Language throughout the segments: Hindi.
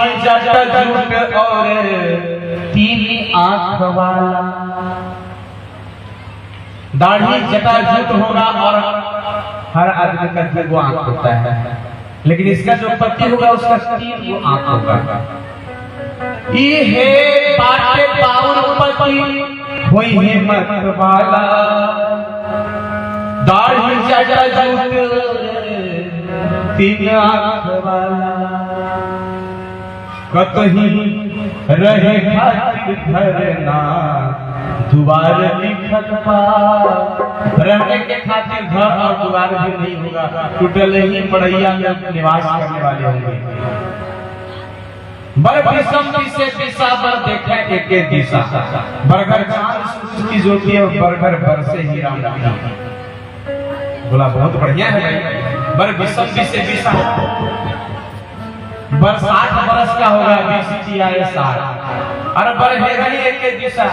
दाढ़ी जटा जूट और 3 आंख वाला। दाढ़ी जटा जूट होगा और हर आदमी का 2 आंख होता है, लेकिन इसका जो पति होगा उसका 3 आंख होगा। ये बाटे पाउर पति होई है मत वाला। दाढ़ी जटा जूट 3 आंख वाला। कतही रहे खातिर धरना दुआर लिखत बा। रहने के खातिर घर और दुआर भी नहीं होगा, टूटल ही पड़ैया में निवास करने वाले होंगे। बर विषम से दिशा बर देखे एक दिशा। बरगर चांद सूरज की ज्योति है, बरगर बरसे ही राम राम। बोला बहुत बढ़िया है भाई। बर विषम से दिशा बर 60 बरस का होगा, 20 आए 60। और बर है ही एक दिशा,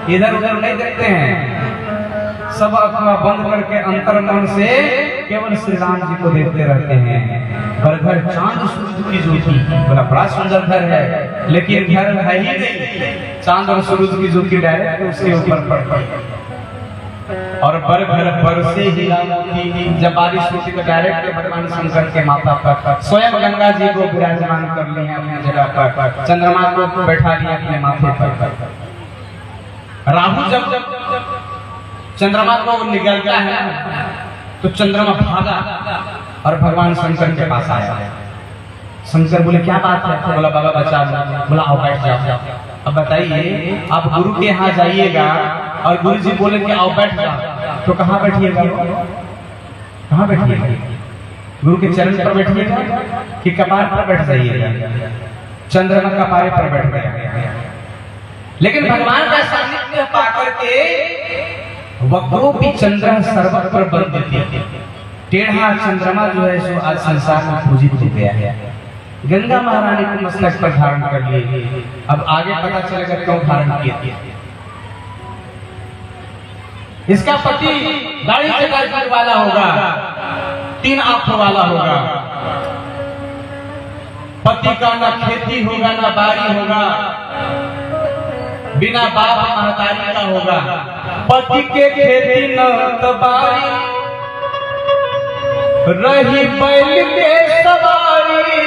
इधर उधर नहीं देखते हैं, सब अपना बंद करके अंतर मन से केवल श्री राम जी को देखते रहते हैं। पर घर चांद सूरज की ज्योति, बोला बड़ा सुंदर घर है, लेकिन घर है ही नहीं। चांद और सूरज की ज्योति डायरेक्ट उसके ऊपर पड़ और बर घर पर से हीरा मोती। जब बारिश होती तो डायरेक्ट भगवान शंकर के माथा पर स्वयं गंगा जी को विराजमान कर लिए अपनी जगह पर, चंद्रमा को बैठा लिया अपने माथे पर। राहु जब चंद्रमा को निकल गया है तो चंद्रमा भागा और भगवान शंकर के पास आया। शंकर बोले क्या बात है? तो बोला बाबा बचा लो। बोला आओ बैठ जाओ। अब बताइए, आप गुरु के यहाँ जाइएगा और गुरु जी बोले कि आओ बैठ जाओ, तो कहाँ बैठिएगा? कहाँ बैठिएगा? गुरु के चरण पर बैठिएगा कि कपार पर बैठ जाइएगा? चंद्रमा कपारे पर बैठ गया। लेकिन भगवान का सानिध्य पाकर के वक्रोपी चंद्र सर्वत्र बंदित। टेढ़ा चंद्रमा जो है सो आज संसार में पूजित हो गया है। गंगा महारानी को मस्तक पर धारण कर लिए। अब आगे पता चलेगा क्यों धारण किया। इसका पति दाढ़ी जटा वाला होगा, 3 आंख वाला होगा। पति का ना खेती होगा ना बारी होगा, बिना बाप महतारी का होगा। पति के खेती न बारी, रही बैल के सवारी।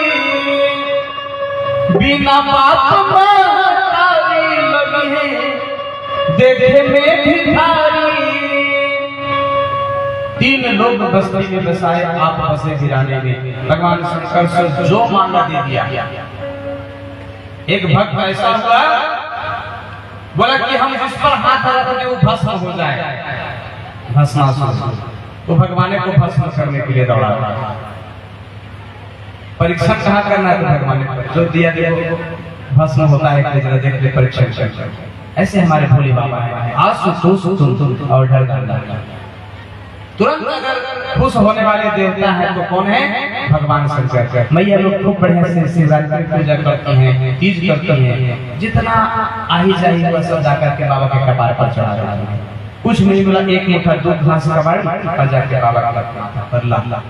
बिना बाप महतारी लगी है देखे में भिखारी। 3 लोग बस्ती में बसाए, आप बसे गिराने में। भगवान शंकर से जो मांगा दे दिया। एक भक्त ऐसा हुआ, बोला कि हम जिस पर हाथ रखते वो भस्म हो जाए, भस्मासुर। तो भगवान को भस्म करने के लिए दौड़ा। परीक्षण कहाँ करना है? भगवान जो दिया देखो भस्म होता है, जरा देख ले परीक्षण। ऐसे हमारे भोले बाबा है। आसुतोष तुम और डर तुरंत अगर खुश होने वाले देवता है तो कौन है? भगवान शंकर। मैया लोग खूब बढ़िया से शिवरात्रि पूजा करती हैं, तीज करती हैं। जितना आही जाही हुआ सब जाकर के बाबा के कपार पर चढ़ा रहा है। कुछ नहीं बोला, एक मुठ्ठा दूध घास कबाड़ी और जाके बाबा का माथा पर ला।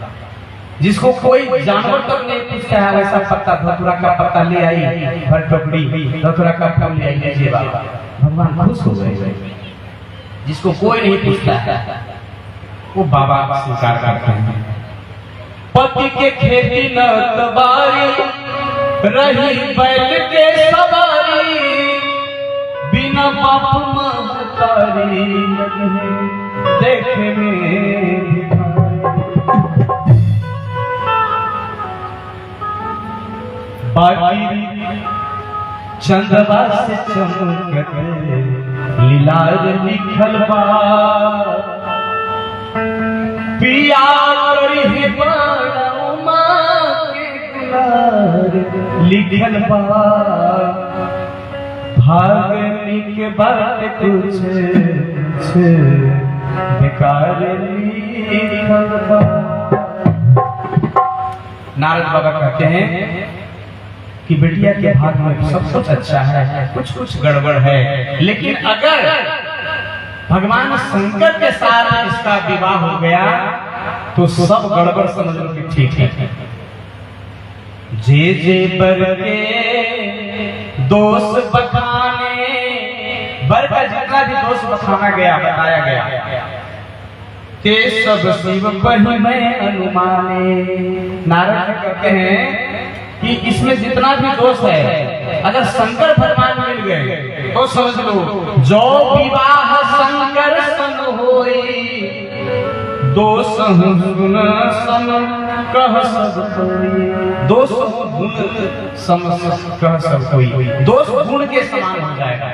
जिसको कोई जानवर तक नहीं पूछता है, वैसा पत्ता धतूरा का पत्ता ले आई, भर टोकरी धतूरा का फूल ले आई, लीजिए बाबा। भगवान खुश हो गए। जिसको कोई नहीं पूछता है वो बाबा स्वीकार करते हैं। पति के खेती न तबारी, रही बैल के सवारी। बिना बाप महतारी लगे देखे में। बाकी चंद्रमा से चमकते लीलार लिखल बा। पिया करी बाणा के गुलार लिखल बा। भागनी के बात कुछ बेकार लिखल बा। नारद बाबा कहते हैं कि बिटिया के भाग में सब कुछ अच्छा है, कुछ कुछ गड़बड़ है, लेकिन अगर भगवान शंकर के साथ इसका विवाह हो गया तो सब गड़बड़ समझ लो कि ठीक है। जे बर के दोष बखाने, बर का जितना भी दोष बखाना गया, बताया गया, ते सब शिव बही में अनुमाने। नारद कहते हैं कि इसमें जितना भी दोष है, अगर शंकर भगवान मिल गए तो समझ लो, जो विवाह शंकर सन होई, दोष सुन सम कह सब कोई। दोष गुण सम कह सब कोई, दोष गुण के समान हो जाएगा।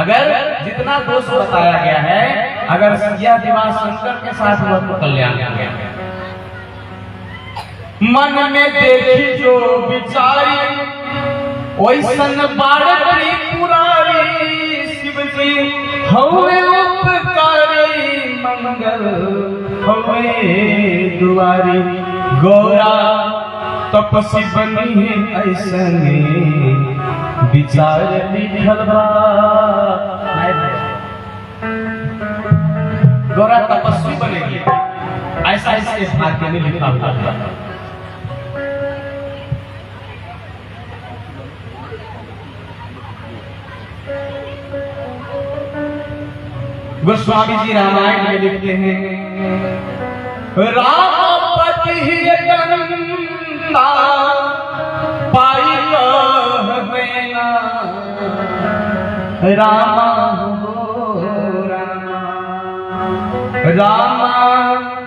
अगर जितना दोष बताया गया है, अगर यह विवाह शंकर के साथ हुआ तो कल्याण हो गया। मन में देखी जो विचारी, वैसन बाड़ी पुरारी, शिव जी हवे उपकारी, मंगल हवे दुआरी। गौरा तपसी बनी है ऐसने, विचार लिखल बा। गौरा तपस्वी बनेगी, ऐसा इसके भाग्य में लिखा हुआ है। गोस्वामी जी रामायण में लिखते हैं, रामपति गंगा पाई कहबेना, रामा हो रामा, रामा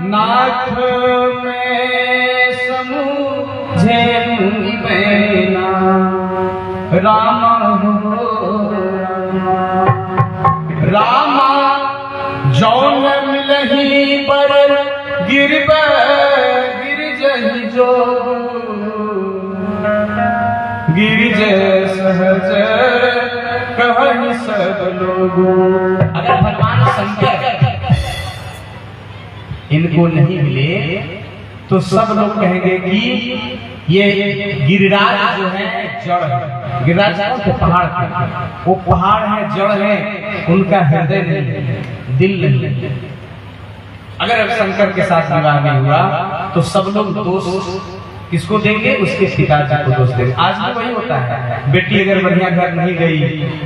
नाथ में समूझे बेना, रामा हो रामा। जौन मिलही पर गिरब गिर जही जो, गिरिज सहज कहनि सब लोग। अगर भगवान शंकर इनको नहीं मिले तो सब लोग कहेंगे कि ये गिरिराज जो है जड़ है। गिरिराज तो पहाड़ है, वो पहाड़ है, जड़ है, उनका हृदय नहीं, दिल नहीं। अगर शंकर के साथ विवाह नहीं हुआ तो सब लोग दोष किसको देंगे? उसके पिताजी को दोष देंगे। आज भी वही होता है, बेटी अगर बढ़िया घर नहीं गई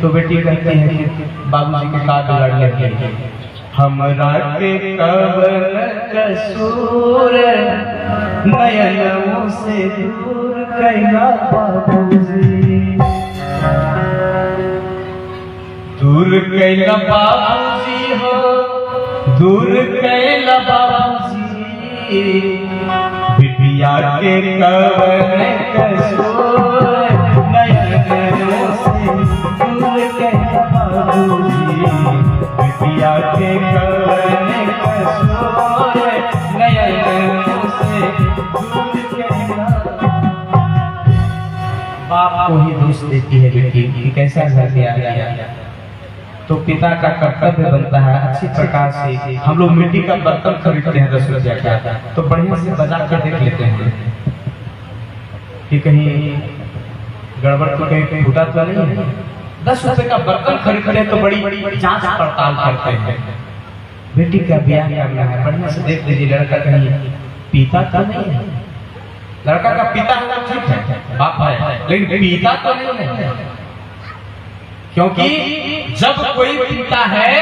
तो बेटी कहती है कि बाबूजी के का बिगाड़ लिया, हमरा के कवन कसूर, नयनों से दूर कैला बाबूजी, दूर कैला बाबूजी हो, दूर कैला बाबूजी, बिटिया के कवन कसूर, नयनों से दूर कैला बाबूजी, बिटिया के कवन कसूर, नयनों से दूर कैला। बाप को ही दोष देती है बेटी कि कैसा घर पे आ गया। तो पिता का कर्तव्य बनता है अच्छी प्रकार से। हम लोग मिट्टी का बर्तन खरीदते हैं 10 रुपया का, तो बढ़िया से बजा कर देख लेते हैं कि कहीं गड़बड़ तो कहीं फूटा तो नहीं है। 10 रुपए का बर्तन खरीदते हैं तो बड़ी बड़ी जांच पड़ताल करते हैं। बेटी का ब्याह करना है, बढ़िया से देख लीजिए लड़का कहीं पीता तो नहीं है। लड़का का पिता है तो ठीक है, बाप है, लेकिन पीता तो नहीं है। क्योंकि जब कोई पीता है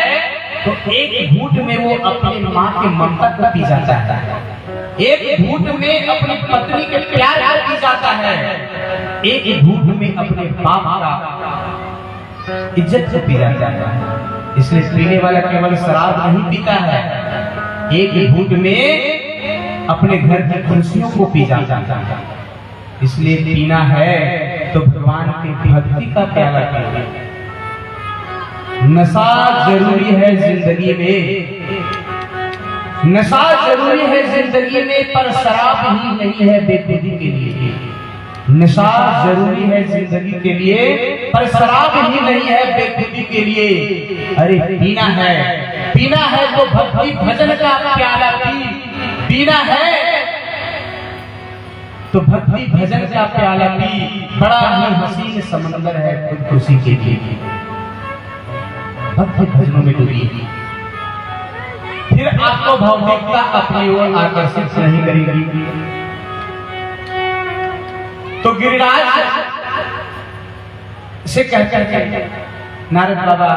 तो एक घूंट में वो अपनी माँ की ममता को पी जाता है, एक घूंट में अपनी पत्नी के प्यार को पी जाता है, एक घूंट में अपने बाप का इज्जत को पी जाता है। इसलिए पीने वाला केवल शराब नहीं पीता है, एक घूंट में अपने घर की खुशियों को पी जाता है। इसलिए पीना है तो भगवान की भक्ति का प्याला पीना। नशा जरूरी है जिंदगी में, नशा जरूरी है जिंदगी में, पर शराब ही नहीं है बेखुदी के लिए। नशा जरूरी है जिंदगी के लिए, पर शराब ही नहीं है बेखुदी के लिए। अरे पीना है, पीना है तो भक्ति भजन का प्याला पी, पीना है तो भक्ति भजन का प्याला पी। बड़ा ही हसीन समंदर है खुद खुशी के लिए, भक्ति भजनों में डूबी, फिर आपको भौतिकता अपनी ओर आकर्षित नहीं करेगी। तो गिरिराज से कहते हैं नारद बाबा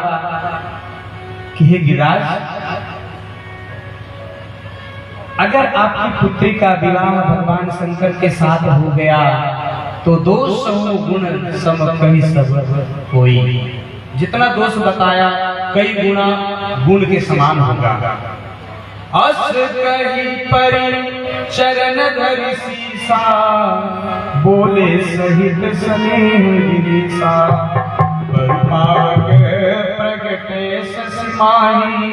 कि हे गिरिराज, अगर आपकी पुत्री का विवाह भगवान शंकर के साथ हो गया तो दोष गुण सम कही सब कोई, जितना दोष बताया कई गुना गुण के समान होगा। अस कही परि चरण धरि सीसा, बोले सहित स्नेह गिरिसा, प्रगटे ससमाही,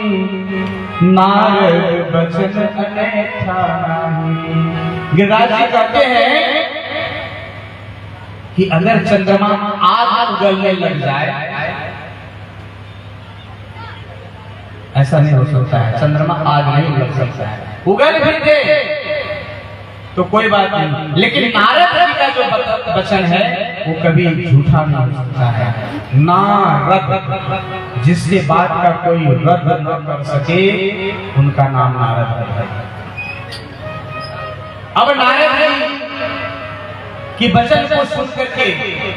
नारद बचन अनेठा नाही। गिरिराज जी कहते हैं कि अगर चंद्रमा आग उगलने लग जाए, ऐसा नहीं हो सकता है, चंद्रमा आग नहीं उगल सकता है, उगल भी दे तो कोई बात नहीं, लेकिन नारद जी का जो वचन है वो कभी झूठा नहीं हो सकता है। नारद, जिसके बात का कोई रद्द न कर सके, उनका नाम नारद है। अब नारद जी कि वचन को सुन करके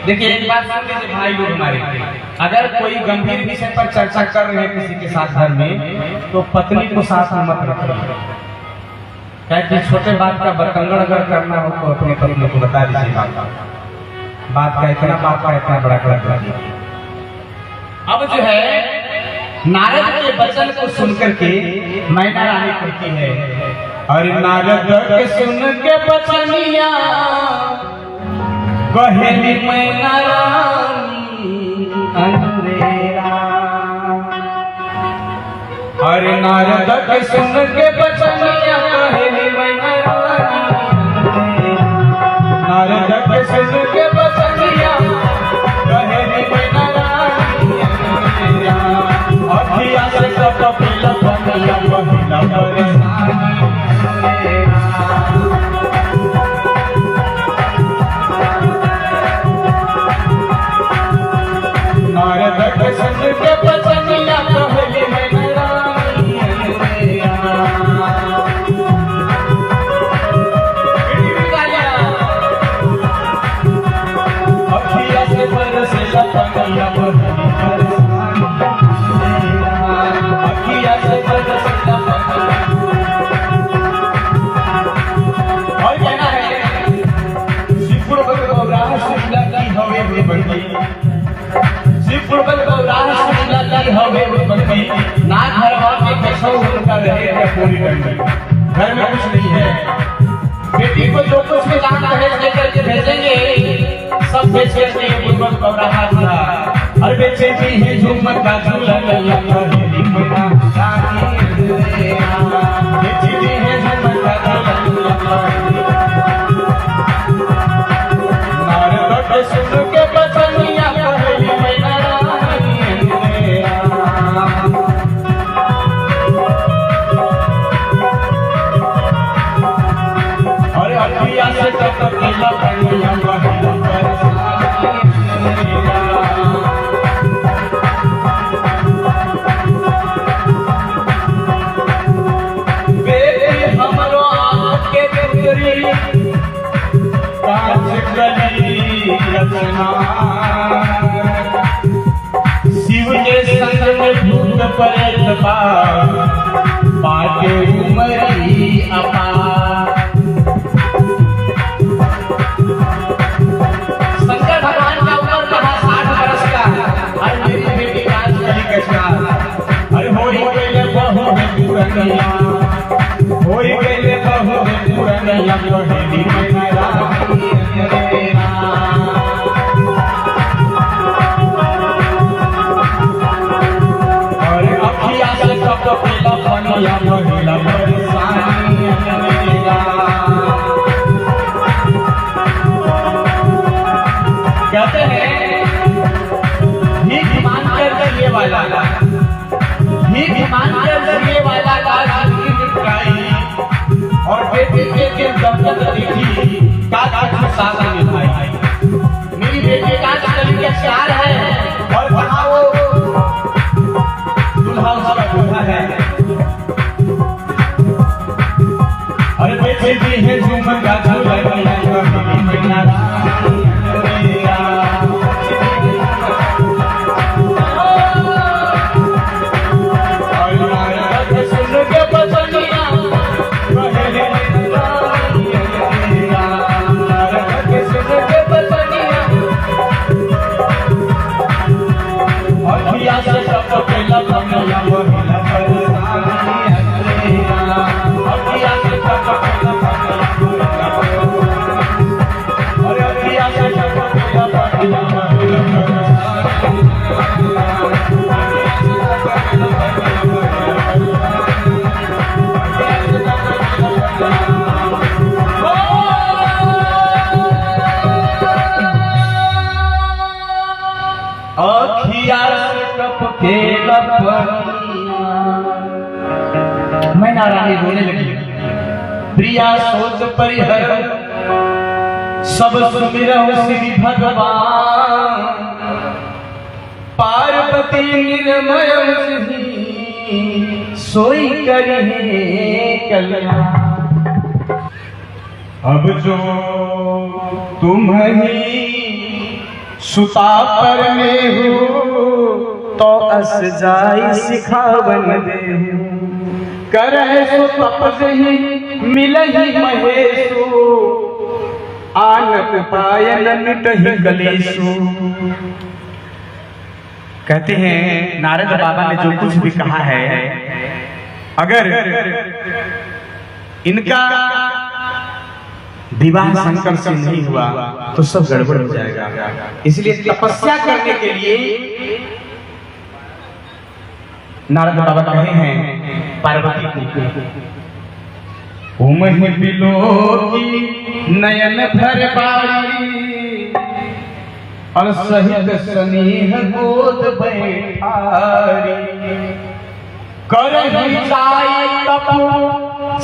देखिए, एक बात सुन लीजिए भाई लोग हमारे, अगर कोई गंभीर विषय पर चर्चा कर रहे हैं किसी के साथ घर में, तो पत्नी को साथ में मत रखिए, कि छोटे बात का बतंगड़ अगर करना हो तो अपने पत्नी को बता दीजिए, बात का इतना बड़ा कर दीजिए। अब जो है नारद के वचन को सुन करके मैना रानी कहती है, अरे नारद के सुन के बचनिया, कहेली मैना रानी अंधेरा, अरे नारद के सुन के बचनिया, कहेली मैना रानी अंधेरा, नारद के सुन के बचनिया, कहेली मैना रानी अंधेरा, अखिया से कपिला बनिया पहिला परेशानी नारद के सुन के बचनिया, कहेली मैना रानी अंधेरा। अखिया से बरसेला पनिया पहिला परेशानी, अखिया से बरसेला पनिया। और कहना है शिवपुर बगौरा सुशीला की हवे में बनी, शिवपुर बगौरा सुशीला की हवे में बनी, ना घरवा में कैसो उनका रहेगा पूरी डंडी, घर में कुछ नहीं है, बेटी को जो कुछ भी दान दहेज लेकर के भेजेंगे सब बेचे के बुलबुल बगौरा था, और बेचे भी है झूमर का झूला लैया, कहेली मैना रानी अंधेरा, बेचे भी है झूमर का झूला लैया। नारद के सुन के बचनिया, कहेली मैना रानी अंधेरा। और अखिया से कपिला बनिया पहिला परेशानी अंधेरा। बेटी हमरो आँख के पुतरी, कांच कली रचना, शिव के संग में भूत प्रेत बाटे उमरी अपार। शंकर भगवान का उम्र कहा 60 वर्ष का है, और मेरी बेटी कांच कली कचरा, अरे होई गईले बहू में पुरनिया, होई गईले बहू में पुरनिया, कहेली मैना रानी अंधेरा। और अखिया से कपिला बनिया पहिला परेशानी अंधेरा। कहते हैं भीख मांग कर ये वाला, भीख मांग कर ये वाला का जिंदगी निकाई, और बेटी के दमकत देखी का साथ निभाई। मेरी बेटी का कली के 4 है, और कहाँ वो दूल्हा उसका दूल्हा है, और बेटी भी है झूमर का झूला, कहेली मैना रानी खेला मैं नारायणी रोने लगी। प्रिया सोच परिहर सब सुमिरहु श्री भगवान, पार्वती निर्मय सोई करिहे कल्याण। अब जो तुम ही सुता पर में हो तो अस जाई सिखावन देहु, करे सो तपस ही मिलहि महेशु, आनक पायन मिटहि कलेशु। कहते हैं नारद बाबा ने जो कुछ भी कहा है, अगर इनका विवाह शंकर से नहीं हुआ तो सब गड़बड़ हो जाएगा। इसलिए तपस्या करने के लिए नारद बाबा कहे हैं पार्वती को, उमहि बिलो की नयन भर बारी, और सहित स्नेह गोद बैठारी, करहि जाय तप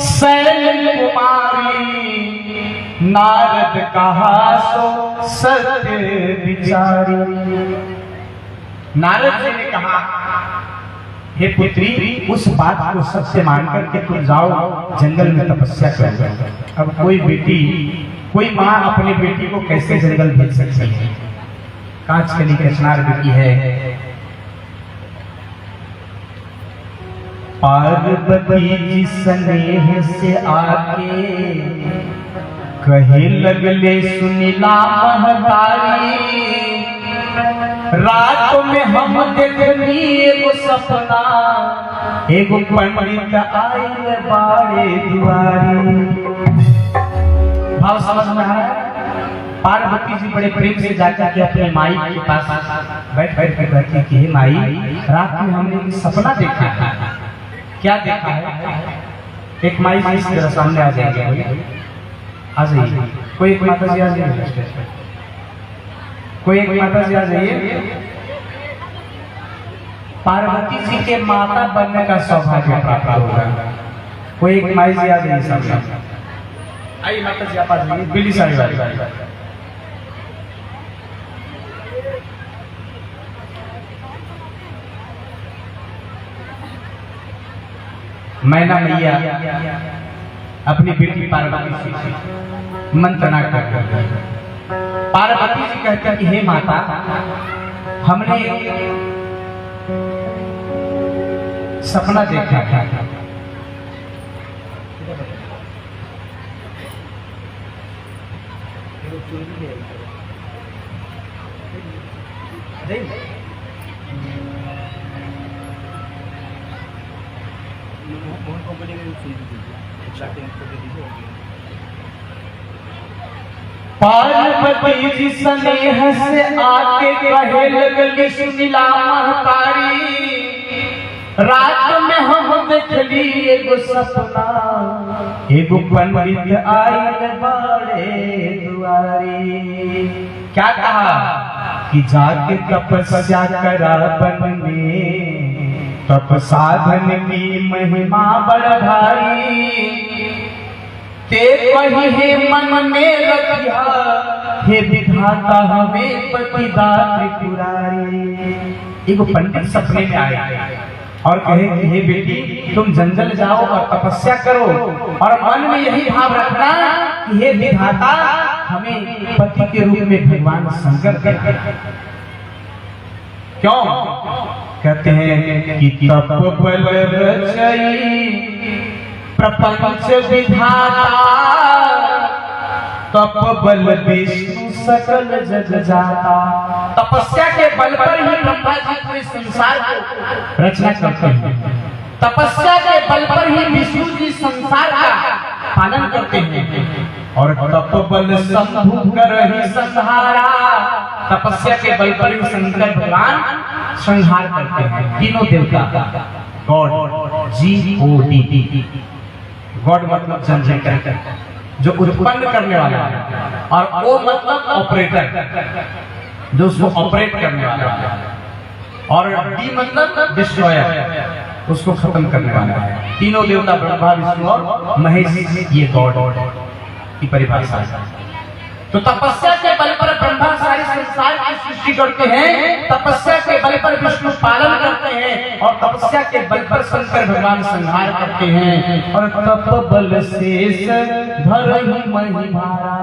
शैल कुमारी, नारद कहा सो सत्य विचारी। नारद जी ने कहा, हे पुत्री, उस बात को सत्य मानकर के तुम जाओ जंगल में तपस्या करो। अब कोई बेटी, कोई माँ अपने बेटी को कैसे जंगल भेज सकती है? कांच कली कचनार बेटी है। पार्वती जी स्नेह से आके कहे लगले सुनीला महतारी, रात में हम देखनी एगो सपना, एगो पंडित आए बाड़े दुआरी। भाव समझ में आया? पार्वती जी बड़े प्रेम से जाकर के अपनी माई के पास बैठ कर कहती कि हे माई, रात में हमने एक सपना देखा है। क्या देखा है? एक माई जी इस तरह सामने आ जाएंगे, आ जाइए। कोई एक माता जी आ जाइए, कोई एक माता जी आ जाइए। पार्वती जी के माता बनने का सौभाग्य प्राप्त होगा। कोई एक माई जी आ जाइए सामने। आइए माता जी आप आ जाइए, पीली साड़ी वाली। मैना मैया अपनी बेटी पार्वती से मंत्रणा कर, पार्वती जी कहती कि हे माता, हमने सपना देखा था। पार्वती जी स्नेह से आके कहे लगली सुनीला महतारी, रात में हम देखली एगो सपना, एगो पंडित आइल बाड़े दुआरी। क्या कहा कि जाके तपस्या करा बन में, तप साधन की महिमा बड़ भारी, ते कही हे मन में रखिया, हे विधाता हमें पतिदात त्रिपुरारी। एगो पंडित सपने में आए और कहे कि हे बेटी, तुम जंगल जाओ और तपस्या करो, और मन में यही भाव रखना कि हे विधाता हमें पति के रूप में भगवान शंकर दे। क्यों? कहते हैं कि तप बल रचई प्रपंच विधाता, तप बल विष्णु सकल जग जाता। तपस्या के बल पर ही ब्रह्मा जी पूरे संसार को रचना करते हैं। तपस्या के बल पर ही विष्णु जी संसार का पालन करते हैं, और तप बल शंभु करहि संहारा। तपस्या के बल पर ही शंकर भगवान संहार करते हैं तीनों देवता। गॉड, GOD, गॉड मतलब जनरेटर, जो उत्पन्न करने वाला है, और ओ मतलब ऑपरेटर, जो उसको ऑपरेट करने वाला है। और डी मतलब डिस्ट्रॉयर, उसको खत्म करने वाला है। तीनों देवता ब्रह्मा विष्णु और महेश ये गॉड की परिभाषा है। तो तपस्या के बल पर ब्रह्मा सारी संसार की सृष्टि करते हैं, तपस्या के बल पर विष्णु पालन करते हैं और तपस्या के बल पर शंकर भगवान संहार करते हैं। और तप बल शेष धरहि महिमारा,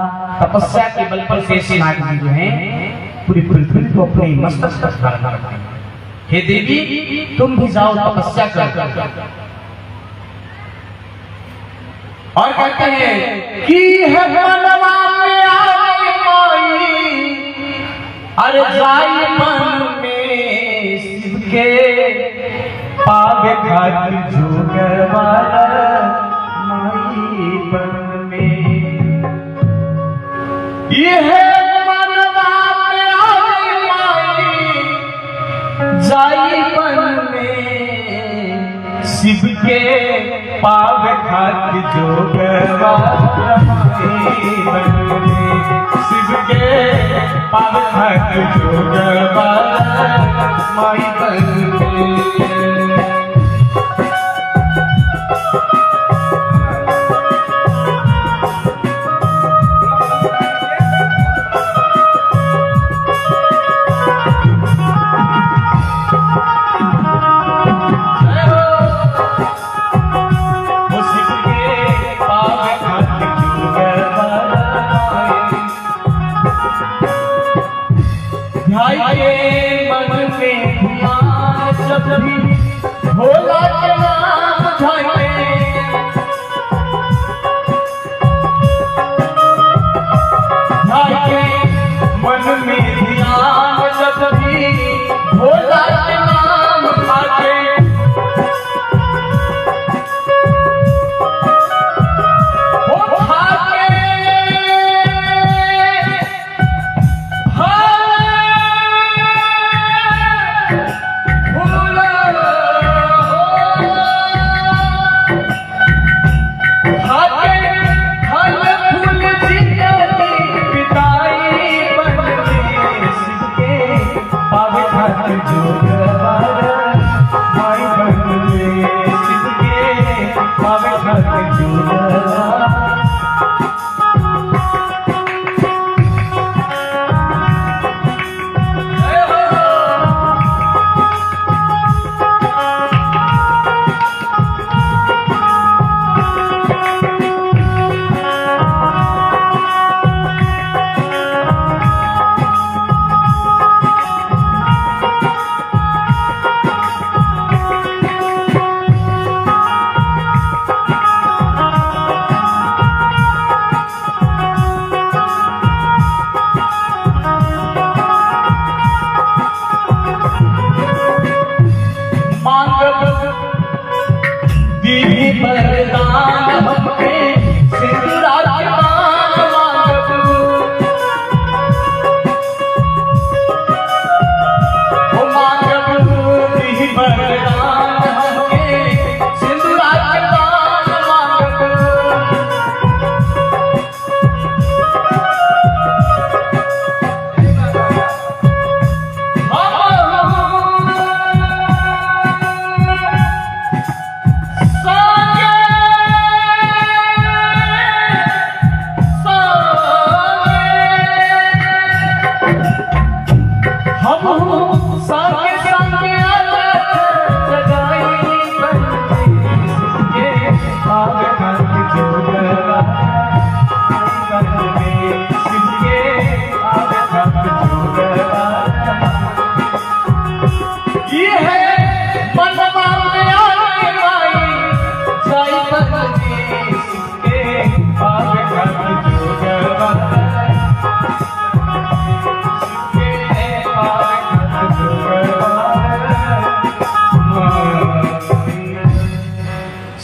तपस्या के बल पर शेषनाग जी जो हैं पूरी पृथ्वी को अपने मस्तक पर धारण करते हैं। हे देवी तुम भी जाओ तपस्या कर। और कहते हैं कि है मनवा में आई माई, अरे जाई मन में शिव के पावे खातिर जोगवाला माई बन में। ये है मनवा में आई माई, जाई मन में शिव के पावे खातिर जोगवाला माई बन में। शिव के पावे खातिर जोगवाला माई बन में। भोला के नाम ध्याए, मन में ध्यान जब भी भोला के नाम खाते,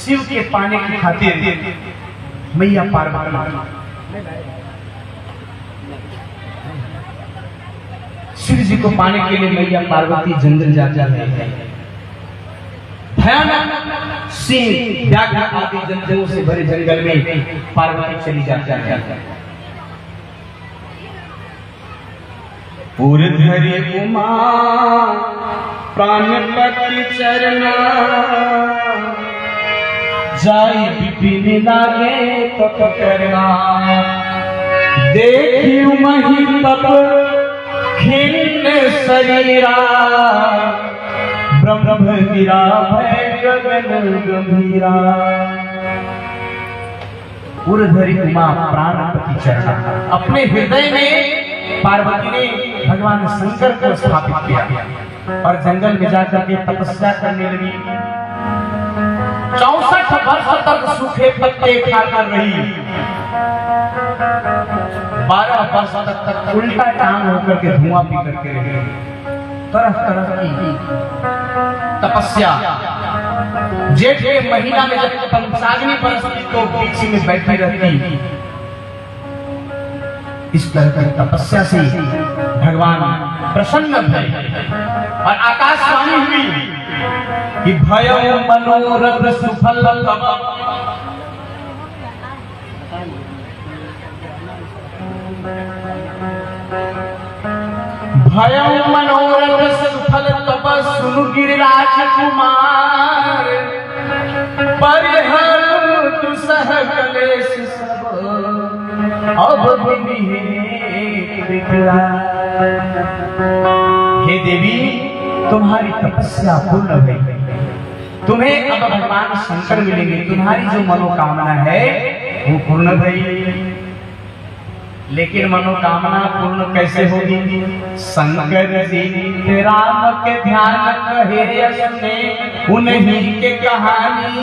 शिव के पाने की खातिर मैया पार्वती शिव जी को पाने के लिए मैया पार्वती जंगल जाती है। भयानक सिंह व्याघ्र आदि जंगलों से भरे जंगल में पार्वती चली जाती है। पूर्व उमा प्राणपति चरना जाई विपिन लागे तप करना देखियो मही तप खिन्न शरीरा ब्रह्म गिरा भय गगन गंभीरा उर्धरी उमा प्राणपति चरना अपने हृदय में पार्वती ने भगवान शंकर को स्थापित किया और जंगल में जाकर के तपस्या करने लगी। 64 वर्ष तक सूखे पत्ते खाकर रही, 12 वर्ष तक उल्टा टांग होकर के धुआं पी करके रही। तरह तरह की तपस्या। जेठ के महीना में जब पंचाग्नि बरसती तो बीच में बैठी रहती। इस तरह की तपस्या से भगवान प्रसन्न भये और आकाशवाणी हुई कि भय मनोरथ सुफल भय मनोरथ सुफल तप सुनु गिरिराज कुमार परिहर तु सह कलेश सब अब हे देवी तुम्हारी तपस्या पूर्ण हुई, तुम्हें अब भगवान शंकर मिलेंगे, तुम्हारी जो मनोकामना है वो पूर्ण हुई। लेकिन मनोकामना पूर्ण कैसे होगी? शंकर जी राम के ध्यान कहे सुने उन्हीं के कहानी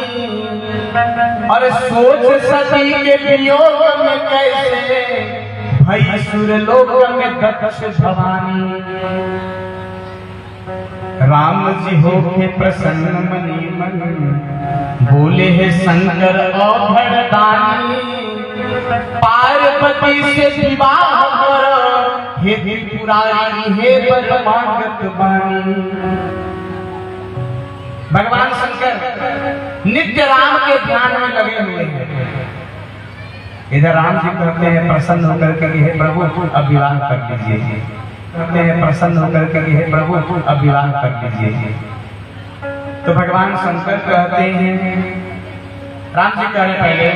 और सोच सती के वियोग में कैसे भई सुरलोक में दक्ष भवानी। राम जी हो के प्रसन्न मनी मन बोले है शंकर अभड़दानी पार्वती से विवाह कर हे त्रिपुरारी हे परमागत वाणी। भगवान शंकर नित्य राम के ध्यान में लगे हुए हैं। इधर राम जी कहते हैं प्रसन्न होकर के हे प्रभु अब विवाह कर लीजिए, कहते हैं प्रसन्न होकर के हे प्रभु अब विवाह कर लीजिए। तो भगवान शंकर कहते हैं, राम जी कह रहे पहले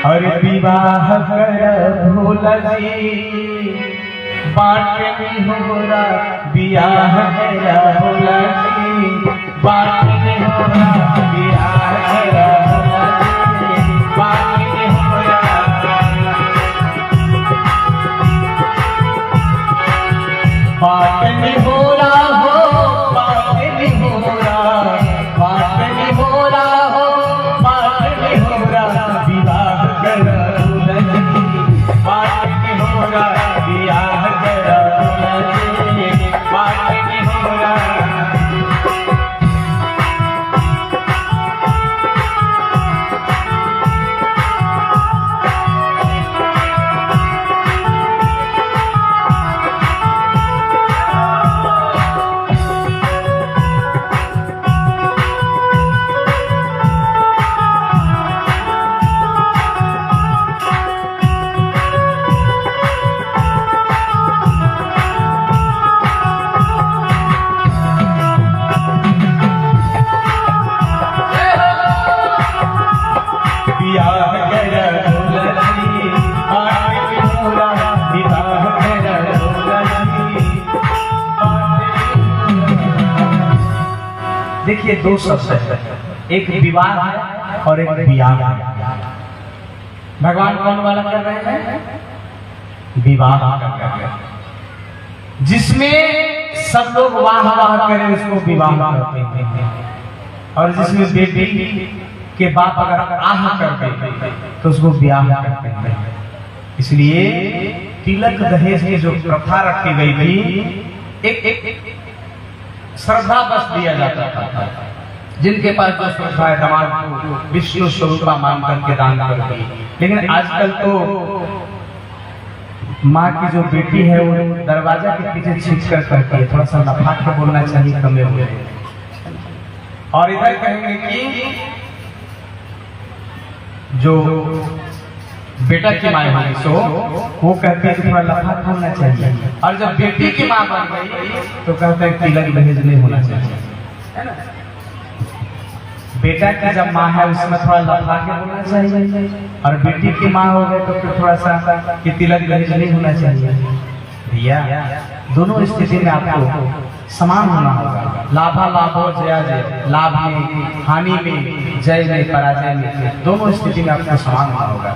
और विवाह कर भोला जी बाटनी होरा बियाह है भोला जी बाटनी होरा बियाह है भोला जी बाटनी होरा बाटनी होरा हो बाटनी होरा बाटनी होरा हो बाटनी होरा विवाह कर भोला जी बाटनी होरा बियाह कर भोला जी बाटनी होरा। देखिए दो शब्द है, एक विवाह और एक बियाह। भगवान कौन वाला कर रहे हैं? विवाह कर रहे हैं, जिसमें सब लोग वाह वाह करें उसको विवाह कहते हैं और जिसमें बेटी के बाप अगर आह करते तो उसको ब्याह कहते हैं। इसलिए तिलक दहेज की जो प्रथा रखी गई थी एक श्रद्धा बस दिया जाता था। जिनके पास जो श्रद्धा है दामाद को विष्णु स्वरूपा मान करके दान करती। लेकिन आजकल तो माँ की जो बेटी है वो दरवाजा के पीछे छिप कर करती है। थोड़ा सा लफा के बोलना चाहिए कमे हुए। और इधर कहेंगे कि जो बेटा की माँ होगी सो वो कहते हैं कि थोड़ा लफा होना चाहिए, और जब बेटी की माँ बन गई तो कहते हैं तिलक दहेज नहीं होना चाहिए, है ना। बेटा की जब माँ है उसमें थोड़ा लफा के बोलना चाहिए, और बेटी की माँ हो गई तो फिर थोड़ा सा कि तिलक दहेज नहीं होना चाहिए। भैया दोनों स्थिति में आपको समान होना होगा। लाभा लाभो जया जय, लाभ में हानि में, जय में पराजय में, दोनों स्थिति में आपको समान होना होगा।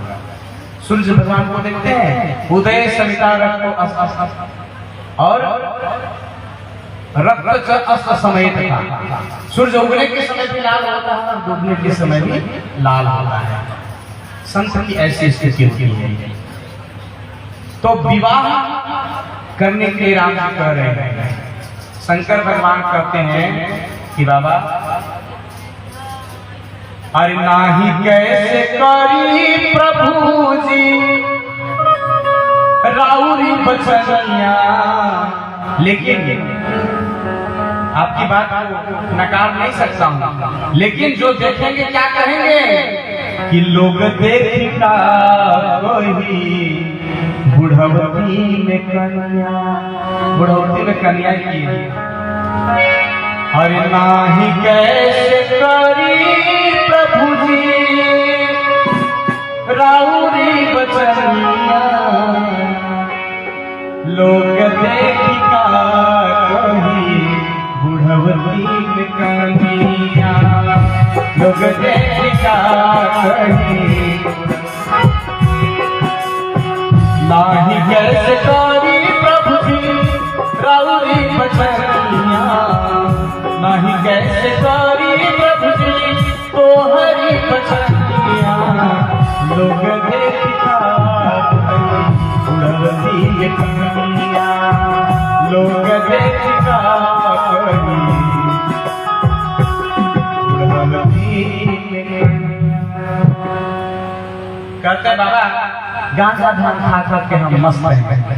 सूर्य भगवान को देखते हैं, उदय सविता रक्त और रक्त अस्त समय था। सूर्य उगने के समय भी लाल होता है और डूबने के समय भी लाल होता है। संत की ऐसी स्थिति होती है। तो विवाह करने के राम जी कह रहे हैं, शंकर भगवान कहते हैं कि बाबा अरे नाही कैसे करी प्रभु जी राउरी बचनिया, लेकिन आपकी बात को नकार नहीं सकता हूं, लेकिन जो देखेंगे क्या कहेंगे कि लोग देखा कोई बुढ़वती में कन्या, बुढ़वती में कन्या की। अरे नाही कैसे करी प्रभु जी राउरी बचनिया, लोग देखा कोई बुढ़वती में कन्या, लोग देखा कहीं नाही कैसे करी प्रभु जी राउरी बचनिया, नाही कैसे करी प्रभु जी तो हरी बचनिया, लोग देखा बुढ़वती में कन्या, लोग देखा कहते बाबा गांजा भांग खा करके हम मस्त हैं,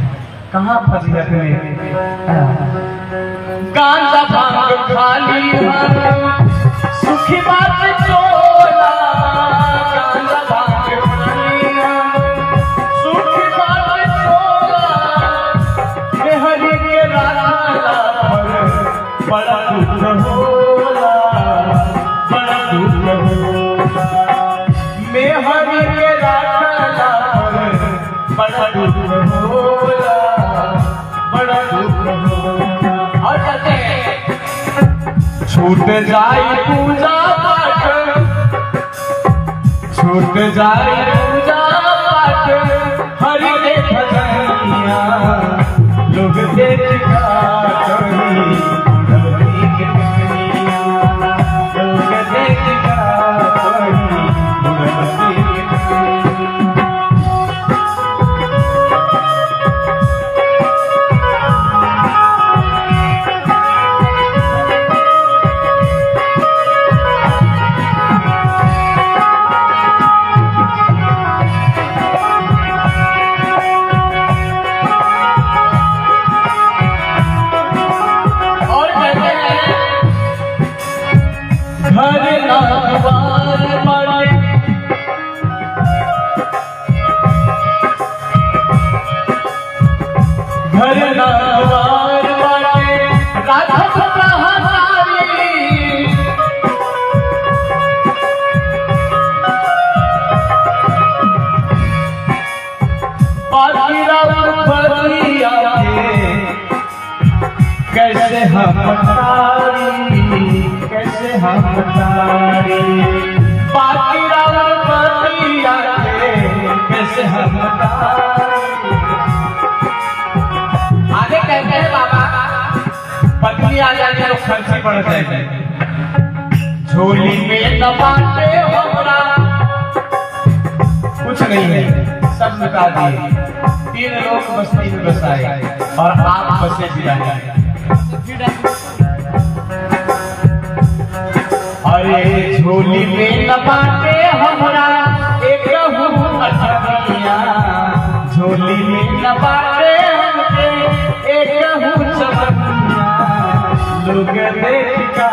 कहाँ फजीलत में गांजा भांग खाली सुखी बात चोला, गांजा भांग खाली सुखी बात चोला, हरि के राजा बड़ा दुख होला, बड़ा दुख होला, मैं हरि के राजा बड़ा दुख होला, बड़ा दुख होला। और कहते हैं छूट जाए पूजा पाठ, छूट जाए पूजा पाठ, हरि के भजनिया, लोग देखा कहीं बुढ़वती के कन्या, लोग देखा कहीं बुढ़वती के कन्या। कैसे हम तारी, कैसे हम तारी, बाकी रावणपतिया के कैसे हम तारी। आगे कहते हैं बाबा पत्नी आ जाने तो खर्ची बढ़ जाए, झोली में न बांटे हमरा, कुछ नहीं है सब लुटा दिए, 3 लोग बस्ती में बसाए और आप बसे बिराए। अरे झोली में न बांटे हमरा एक अठनिया, झोली में न बांटे हमके एक चबनिया, लोग देखा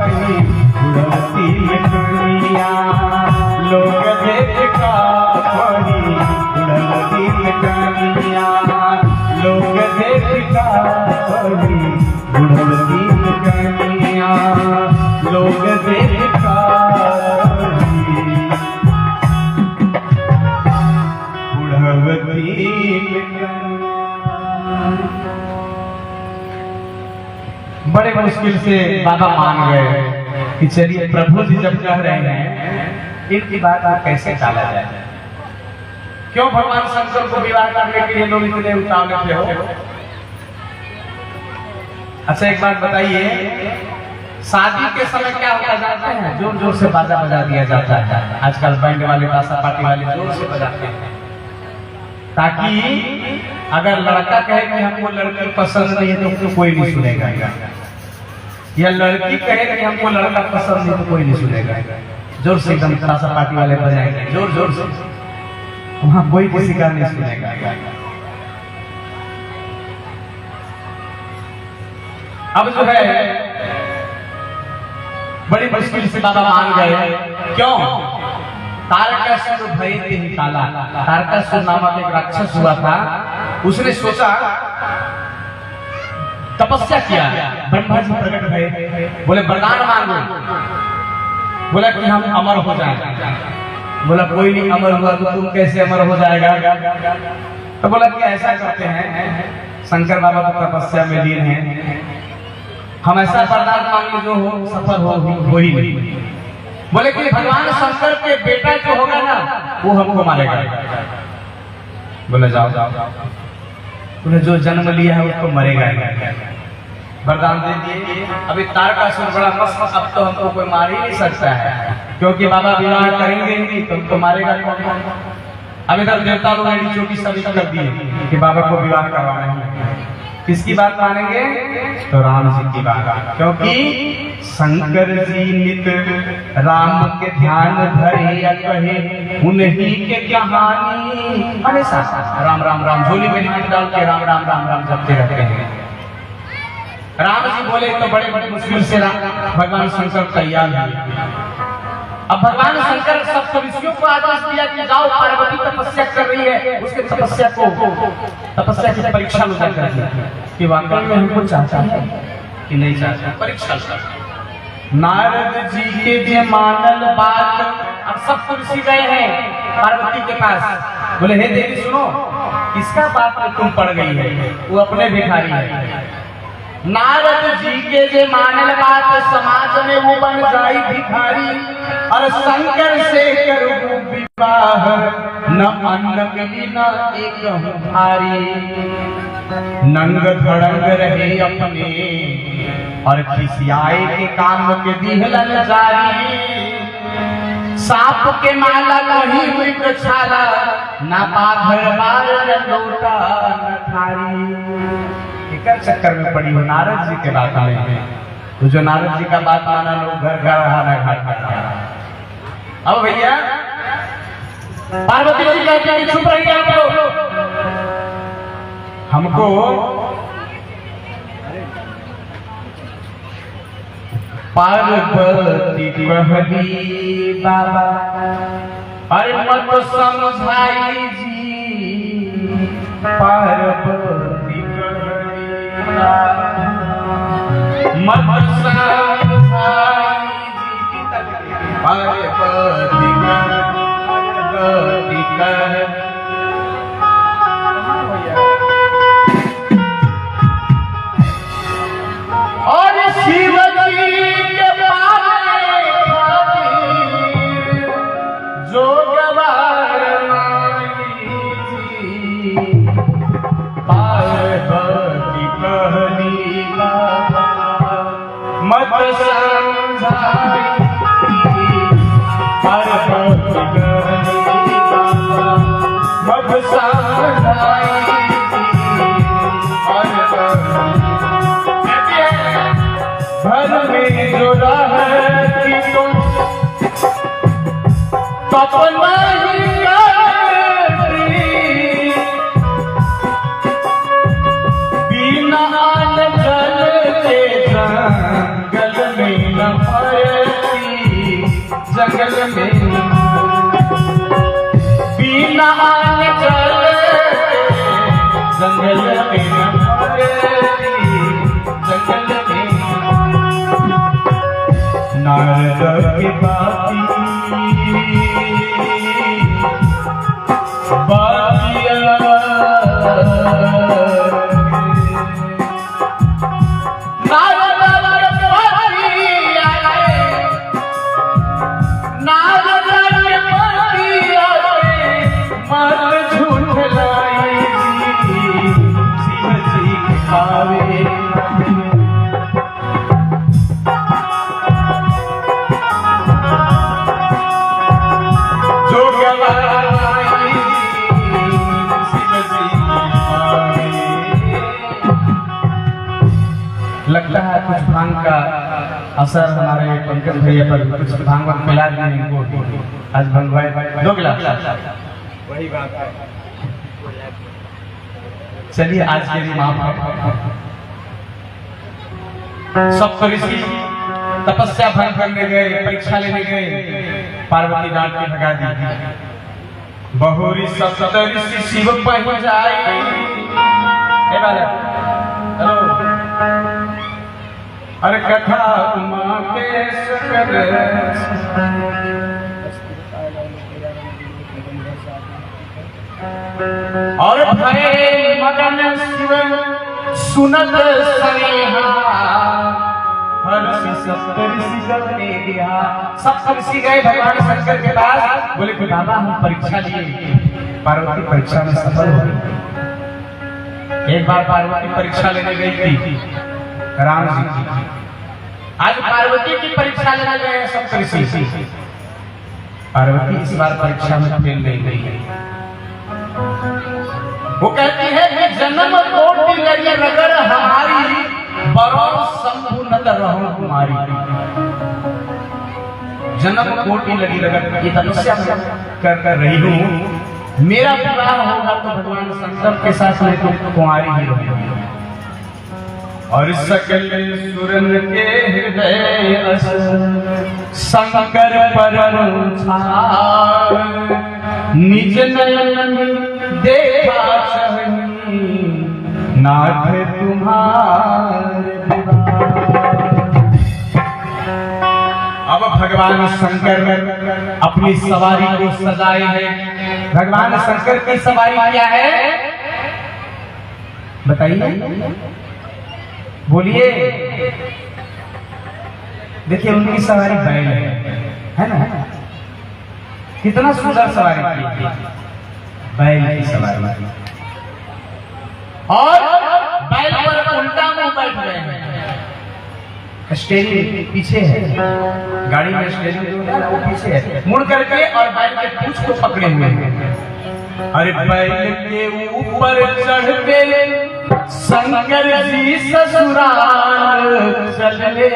कहीं बुढ़वती में कन्या, लोग देखा कहीं बड़े मुश्किल से बाबा मान गए कि चलिए प्रभु जी जब कह रहे हैं इनकी बात को कैसे टाला जाए। क्यों भगवान शंकर को विवाह करने के लिए लोग इतने उतावले थे हो? अच्छा एक बात बताइए, शादी के समय क्या होता जाते हैं? जोर जोर से बाजा बजा दिया जाता है। आजकल बैंड वाले ताशा पार्टी वाले जोर से बजाते हैं, ताकि अगर लड़का कहे कि हमको लड़की पसंद नहीं है तो कोई नहीं सुनेगा, या लड़की कहे कि हमको लड़का पसंद नहीं तो कोई नहीं सुनेगा। जोर से एकदम ताशा पार्टी वाले बजाएंगे जोर जोर से, वहां कोई किसी का नहीं सुनेगा। अब जो है बड़ी मुश्किल से बाबा मान गए। क्यों? तारकासुर भय के निकाला। तारकासुर नामक एक राक्षस हुआ था, उसने सोचा, तपस्या किया। ब्रह्मा जी प्रकट भए, बोले वरदान मांगो। बोला कि हम अमर हो जाएंगे। बोला कोई नहीं अमर हुआ तो तुम कैसे अमर हो जाएगा? तो बोला कि ऐसा करते हैं, शंकर बाबा तो तपस्या में लीन हैं, हम ऐसा वरदान मांगे जो हो सफल हो ही नहीं। बोले कि भगवान शंकर के बेटा जो होगा ना वो हमको मारेगा। बोले जाओ बोले जो जन्म लिया है उसको मरेगा। वरदान दे दिए। अभी तारकासुर बड़ा मस्त, अब तो हमको कोई मार ही नहीं सकता है, क्योंकि बाबा विवाह करेंगे नहीं तो हमको मारेगा कौन? अब इधर देवता लोग ऐसी छोटी सभी कर दिए कि बाबा को विवाह करवाना है। किसकी बात मानेंगे? तो राम जी की बात, क्योंकि शंकर जी नित राम के ध्यान धरे कहे उन्हीं के कहानी। हमेशा राम राम राम झोली में हाथ डाल के राम राम राम राम जपते रहते हैं। राम जी बोले तो बड़े बड़े मुश्किल से भगवान शंकर तैयार हुए। अब भगवान शंकर सब ऋषियों को आदेश दिया कि जाओ, पार्वती तपस्या कर रही है, उसके तपस्या की परीक्षा लो जाकर कि वाकई में हमको चाहता है कि नहीं चाहता, परीक्षा लो। नारद जी के जे मानल बात, अब सब ऋषि गए हैं पार्वती के पास। बोले हे देवी सुनो, किसका बात में तुम पड़ गई है? वो अपने भिखारी है। नारद जी के जे मानल बात, समाज में वो बन जाई भिखारी। और शंकर से करूं विवाह, न अन्न मिली न एक भारी। नंग धड़ंग रहे अपने, और खिसियाए के काम के दिहलन जारी। सांप के माला कहीं मृग छाला, न पाथर बार न लोटा न थारी। एकर चक्कर में पड़ी हो नारद जी के बात में। तो जो नारद जी का बात माना लोग घर घर हाना घाट। अब भैया पार्वती जी कहते हैं चुप रहिए आप लोग, हमको पार्वती कहली बाबा, अरे मत समझाई जी। पार्वती कहली मत समझाई जी। पार्वती और शिव जी के पाले जो गवार जी। पार्वती कहली बाबा मत समझाई। पार्वती कहली बाबा मत समझाई। घर में जो रहती तो सपना ही करती, बिना अन्न जल के जंगल में न मरती। जंगल में बिना अन्न जल जंगल में न मरती। जंगल में नारद के बातिया नारद लगता है कुछ भांग का असर हमारे पंकज भैया पर, कुछ भांग वक्त मिला दिए इनको। आज भंगवाए 2 गिलास, वही बात है। चलिए आज के लिए माफ है। सब ऋषि तपस्या भंग करने गए, परीक्षा लेने गए, पार्वती डांट के भगा दी। बहुरी सप्तऋषि शिव पह जाए। हेलो, अरे कथा उमा के सकर और भय मगन शिव सुनत सनेहा। सप्तऋषि गए भगवान शंकर के पास, बोले कि बाबा हम परीक्षा लिए, पार्वती परीक्षा में सफल हो गई। एक बार पार्वती परीक्षा लेने गई थी राम जी की, आज पार्वती की परीक्षा लेने गए सप्तऋषि। पार्वती इस बार परीक्षा में फेल नहीं गई। वो कहती है कि जन्म कोटि लगी रगर हमारी, बरों शंभु नत रहो कुमारी। जन्म कोटि लगी रगर ये तपस्या कर रही हूँ, मेरा विवाह होगा तो भगवान शंकर के साथ मैं तो कुमारी ही रहूंगी। और सकल सुरन के हृदय अस शंकर पर निज नयन देखा चहनी, नाथ तुम्हारे। अब भगवान शंकर अपनी सवारी को सजाए हैं। भगवान शंकर की सवारी क्या है बताइए, बोलिए। देखिए उनकी सवारी बैल है ना, कितना सुंदर सवारी की, बैल की सवारी। और बैल पर उल्टा मुंह बैठ गए हैं, स्टेरिंग पीछे है, गाड़ी में स्टेरिंग जो है वो पीछे है, मुड़ करके और बैल के पूंछ को पकड़े हुए हैं। अरे बैल के ऊपर चढ़ के शंकर जी ससुराल चले,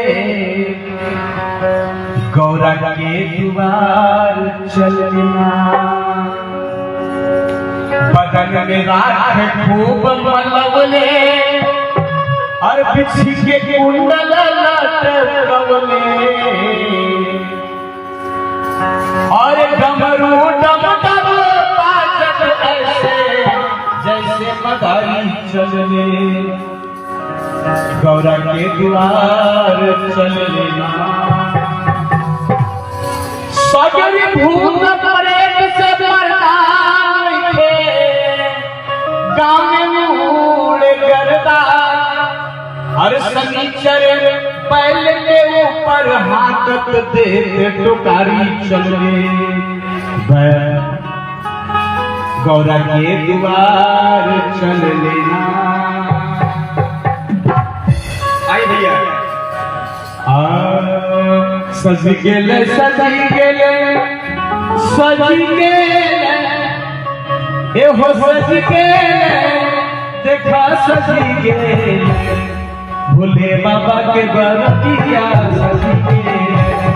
गौरा के द्वार चलना। बदन में राख खूब मलवले, और बिछी के कुंडल लटकवले, और डमरू डम डम बाजत ऐसे जैसे मदारी चलने, गौरा के द्वार चलना। सगर भूत प्रेत से मरदान थे, गाँव में उड़ करता, हर शनिचर बैल के ऊपर हाथ देते टुकारी चलने, गौरा के द्वार चल लेना। आई भैया सज गेले सजी गेले सजी गेले, ए हो सज गेले देखा सजी गेले, भोले बाबा के बरतिया सजी गेले,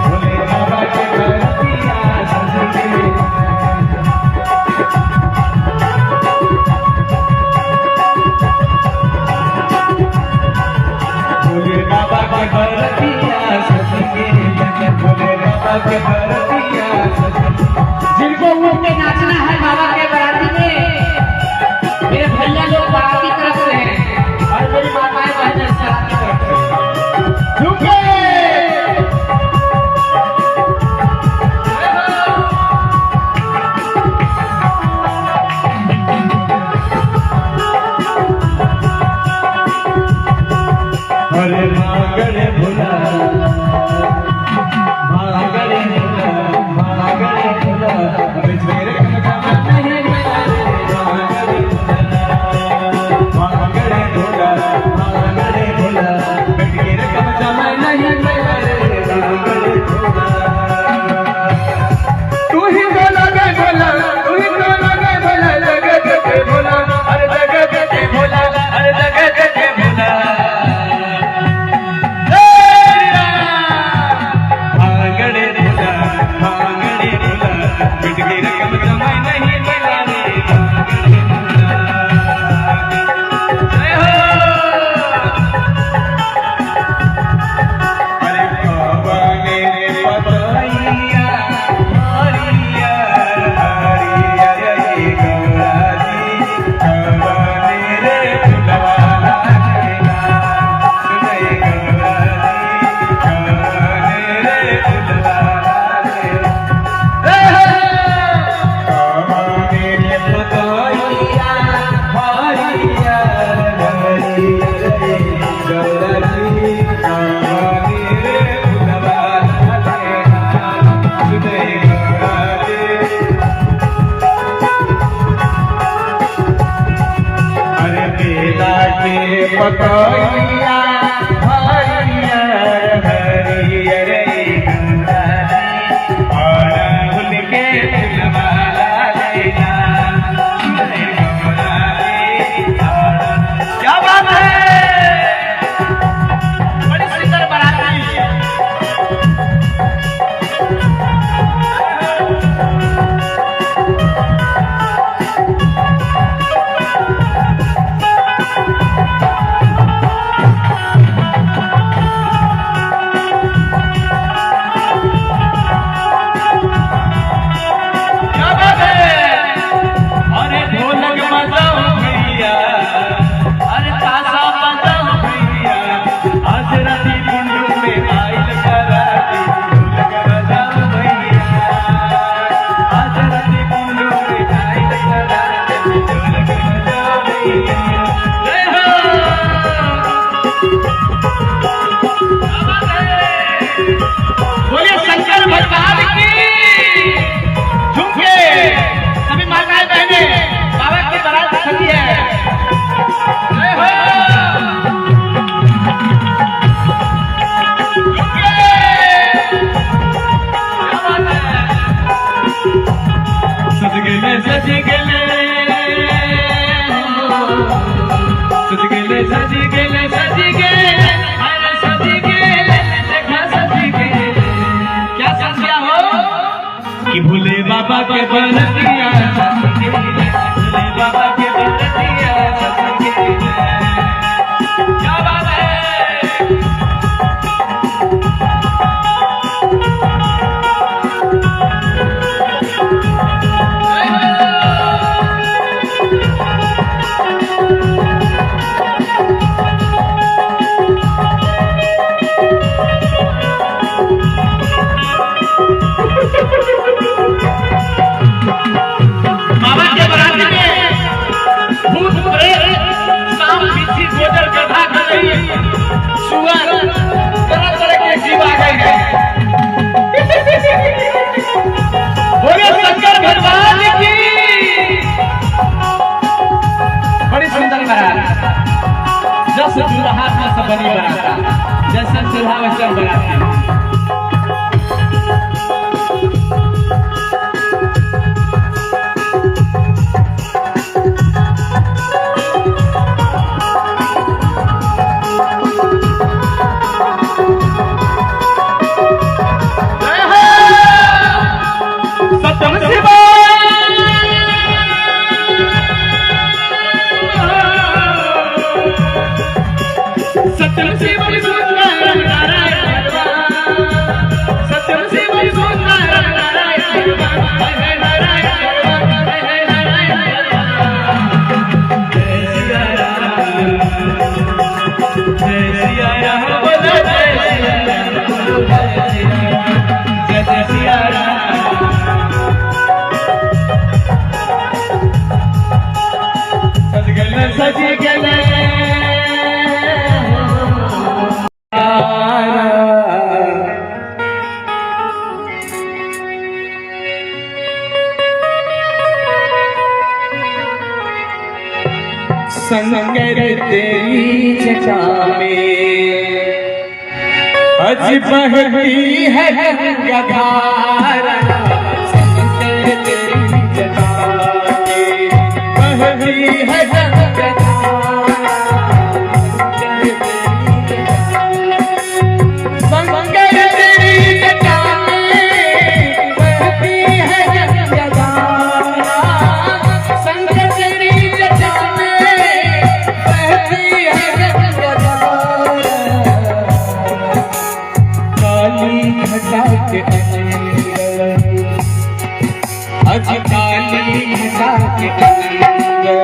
भोले बाबा के बरतिया सजी गेले। भोले बाबा के बरतिया सजी गेले, भोले बाबा के बरतिया सजी गेले। जिनको उनके नाचना है बाबा के बराती में, मेरे भैया लोग बाराती तरफ से हैं और मेरी माताएं बहनें सराती तरफ से। अरे भागड़े भुला भागड़े भुला कोइया हरियर हरियर अड़हुल के फुलवाला लैला। क्या बात है, बड़ी सुंदर बारात आई। बोलिए शंकर भगवान की। झुमके सभी माताएं बहने बाबा की बारात सजी है। जय हो। सज गेले सज गेले सज गेले सज गेले सज गेले अरे सज गेले देखा सज गेले। क्या सजिया हो कि भोले बाबा के बरतिया सज गेले, भोले बाबा के बरतिया सज गेले। क्या बात है। बाबा के बराती में भूत प्रेत सांप बिच्छू गोदर गधा गधई सुअर तरह तरह के जीव आ गए हैं। बोले शंकर भगवान की। बड़ी सुंदर बारात, जस दुल्हा से बनी बारात, जैसे दुल्हा वैसे बारात। सत्यम से बड़ी सुंदर नारायण भगवान, सत्यम से बड़ी सुंदर नारायण भगवान, है नारायण भगवान, है नारायण भगवान। जय सिया राम, जय सिया राम, बोलो जय सिया राम, बोलो जय सिया राम, जय जय सिया राम। सज गेले सज गेले संगर तेरी जटा में अज बहती है गंगाधारा। संगर तेरी जटा में बहती है गंगाधारा। संगर तेरी जटा में बहती है गंगाधारा। संगर तेरी जटा के अंदर अज काली घटा के अंदर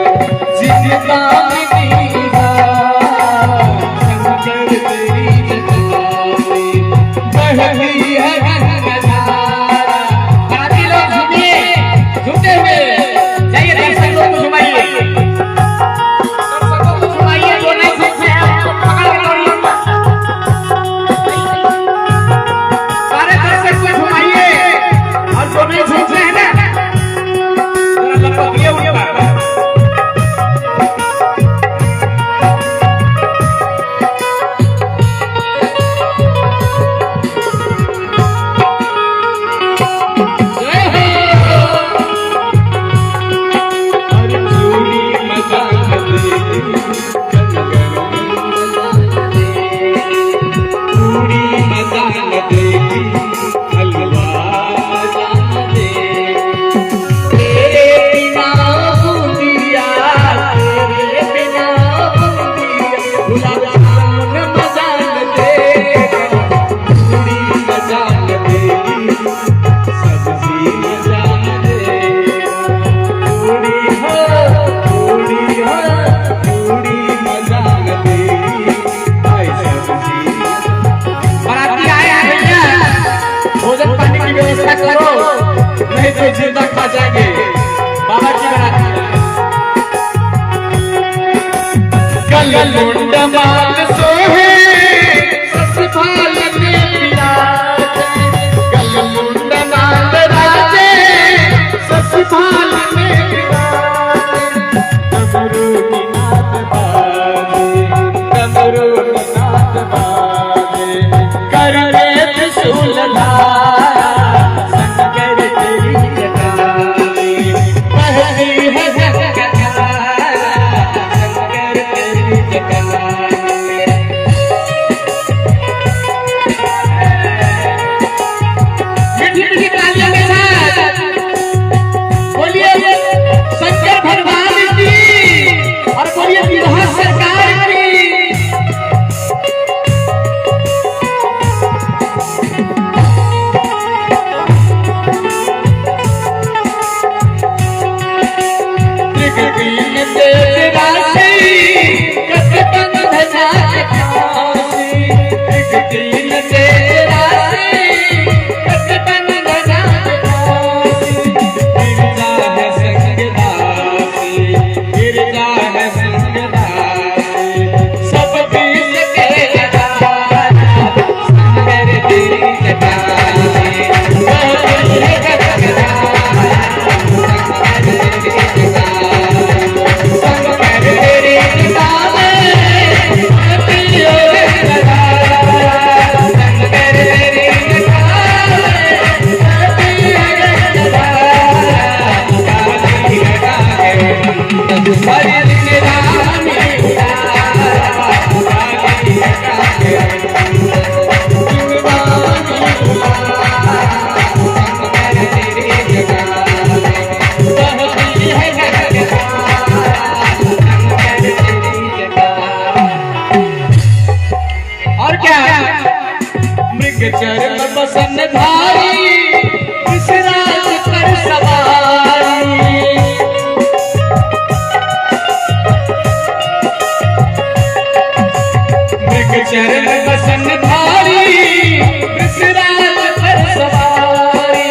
क्या मृग चरण बसन धारी विश्राम कर सवारी मृग चरण बसन धारी विश्राम कर सवारी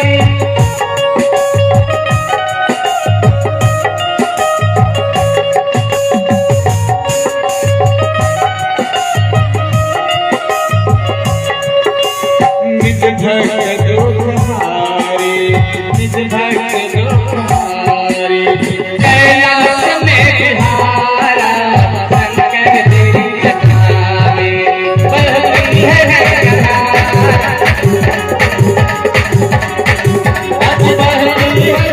निज भक्त दुखहारी निज भक्त दुखहारी कैलाश में बिहारा शंकर तेरी कथा में बहती है कथा आज बहती है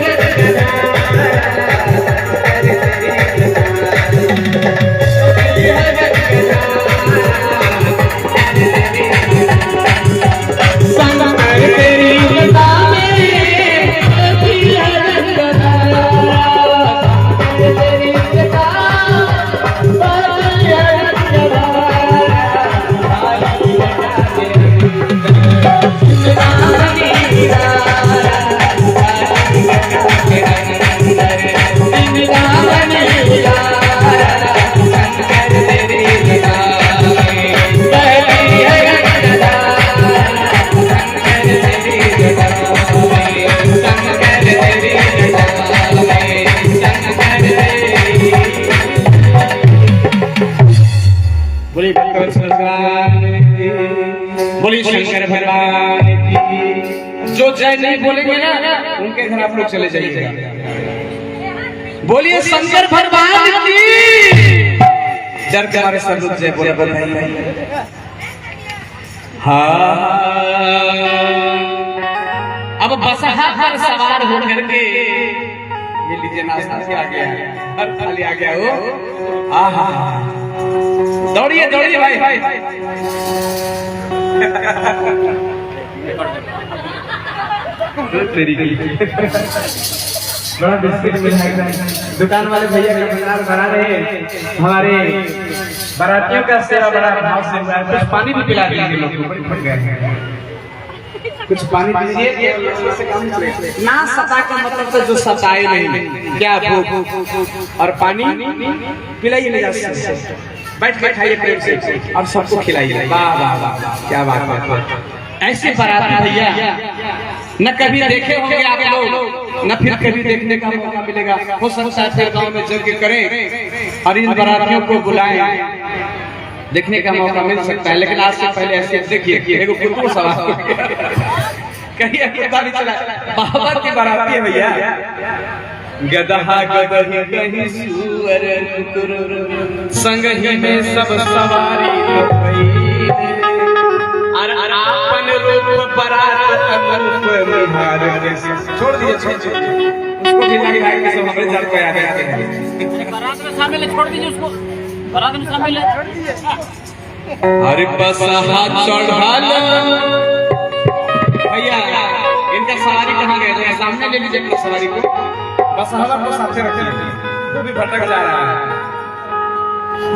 बोली शंकर भगवान की। जो जय नहीं बोलेंगे ना उनके घर आप लोग चले जाइएगा। बोलिए शंकर भगवान की। डर के हमारे सब लोग जय बोले बताइए। हाँ अब बसहा पर सवार हो करके ये लीजिए नाश्ता से आ गया है, हर थाली आ गया हो। आहा दौड़िए दौड़िए भाई तेरी बड़ा बिस्किट मिला है। दुकान वाले भैया का भंडार भरा रहे हैं। हमारे बारातियों का सेवा बड़ा भाव से हुआ है। कुछ पानी भी पिला दीजिए लोग कुछ पानी दीजिए ना। सता का मतलब तो जो सताए नहीं क्या भूख और पानी पिलाइए ले जा बैठ के खाइए प्रेम से और सबको खिलाइए। वाह वाह वाह क्या बात है। ऐसे बाराती भैया न कभी देखे होंगे आप लोग न फिर कभी देखने का मौका मिलेगा। हो सकता है गांव में यज्ञ करें और इन बारातियों को बुलाएं, देखने का मौका मिल सकता है। लेकिन आज से पहले ऐसे देखिए एगो कुकुर सवार कहीं कुत्ता भी चला बाबा की बाराती है भैया। गदहा गदही कहीं सुअर संग ही में सब सवारी अपन रूप बरात अनूप निहार के छोड़ दिए उसको भी लगी भाई के सब हमारे दर पे आ गए हैं। बारात में शामिल छोड़ दीजिए उसको, बारात में शामिल है। अरे बस हाथ चढ़ाना भैया इनका सवारी कहाँ गए? सामने ले लीजिए अपनी सवारी को, बस हवा को साथे रखिए। वो भी भटक जा रहा है।